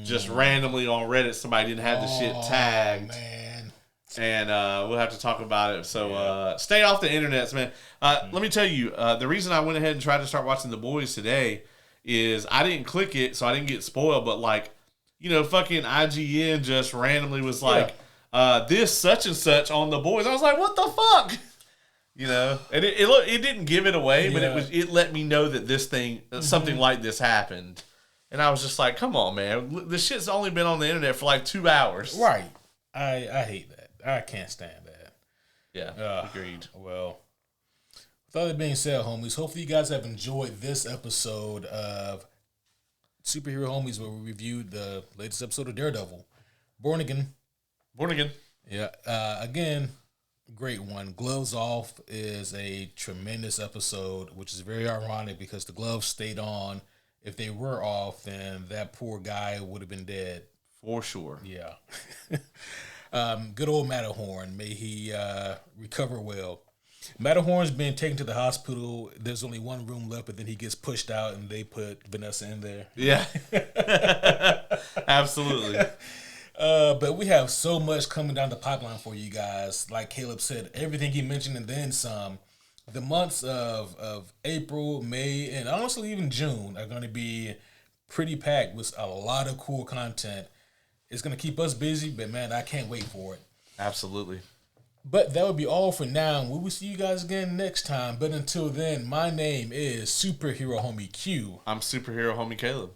Just randomly on Reddit, somebody didn't have the shit tagged. Man. And we'll have to talk about it. So stay off the internets, man. Let me tell you, the reason I went ahead and tried to start watching The Boys today is I didn't click it, so I didn't get spoiled. But fucking IGN just randomly was like, this such and such on The Boys. I was like, what the fuck? And it didn't give it away, but it let me know that this thing, something like this happened. And I was just like, come on, man. This shit's only been on the internet for like 2 hours. Right. I hate that. I can't stand that. Yeah, agreed. Well, with all that being said, homies, hopefully you guys have enjoyed this episode of Superhero Homies, where we reviewed the latest episode of Daredevil. Born Again. Yeah. Again, great one. Gloves Off is a tremendous episode, which is very ironic because the gloves stayed on. If they were off, then that poor guy would have been dead. For sure. Yeah. Good old Matterhorn. May he recover well. Matterhorn's been taken to the hospital. There's only one room left, but then he gets pushed out, and they put Vanessa in there. Yeah. Absolutely. But we have so much coming down the pipeline for you guys. Like Caleb said, everything he mentioned and then some. The months of April, May, and honestly even June are going to be pretty packed with a lot of cool content. It's going to keep us busy, but man, I can't wait for it. Absolutely. But that would be all for now. We will see you guys again next time. But until then, my name is Superhero Homie Q. I'm Superhero Homie Caleb.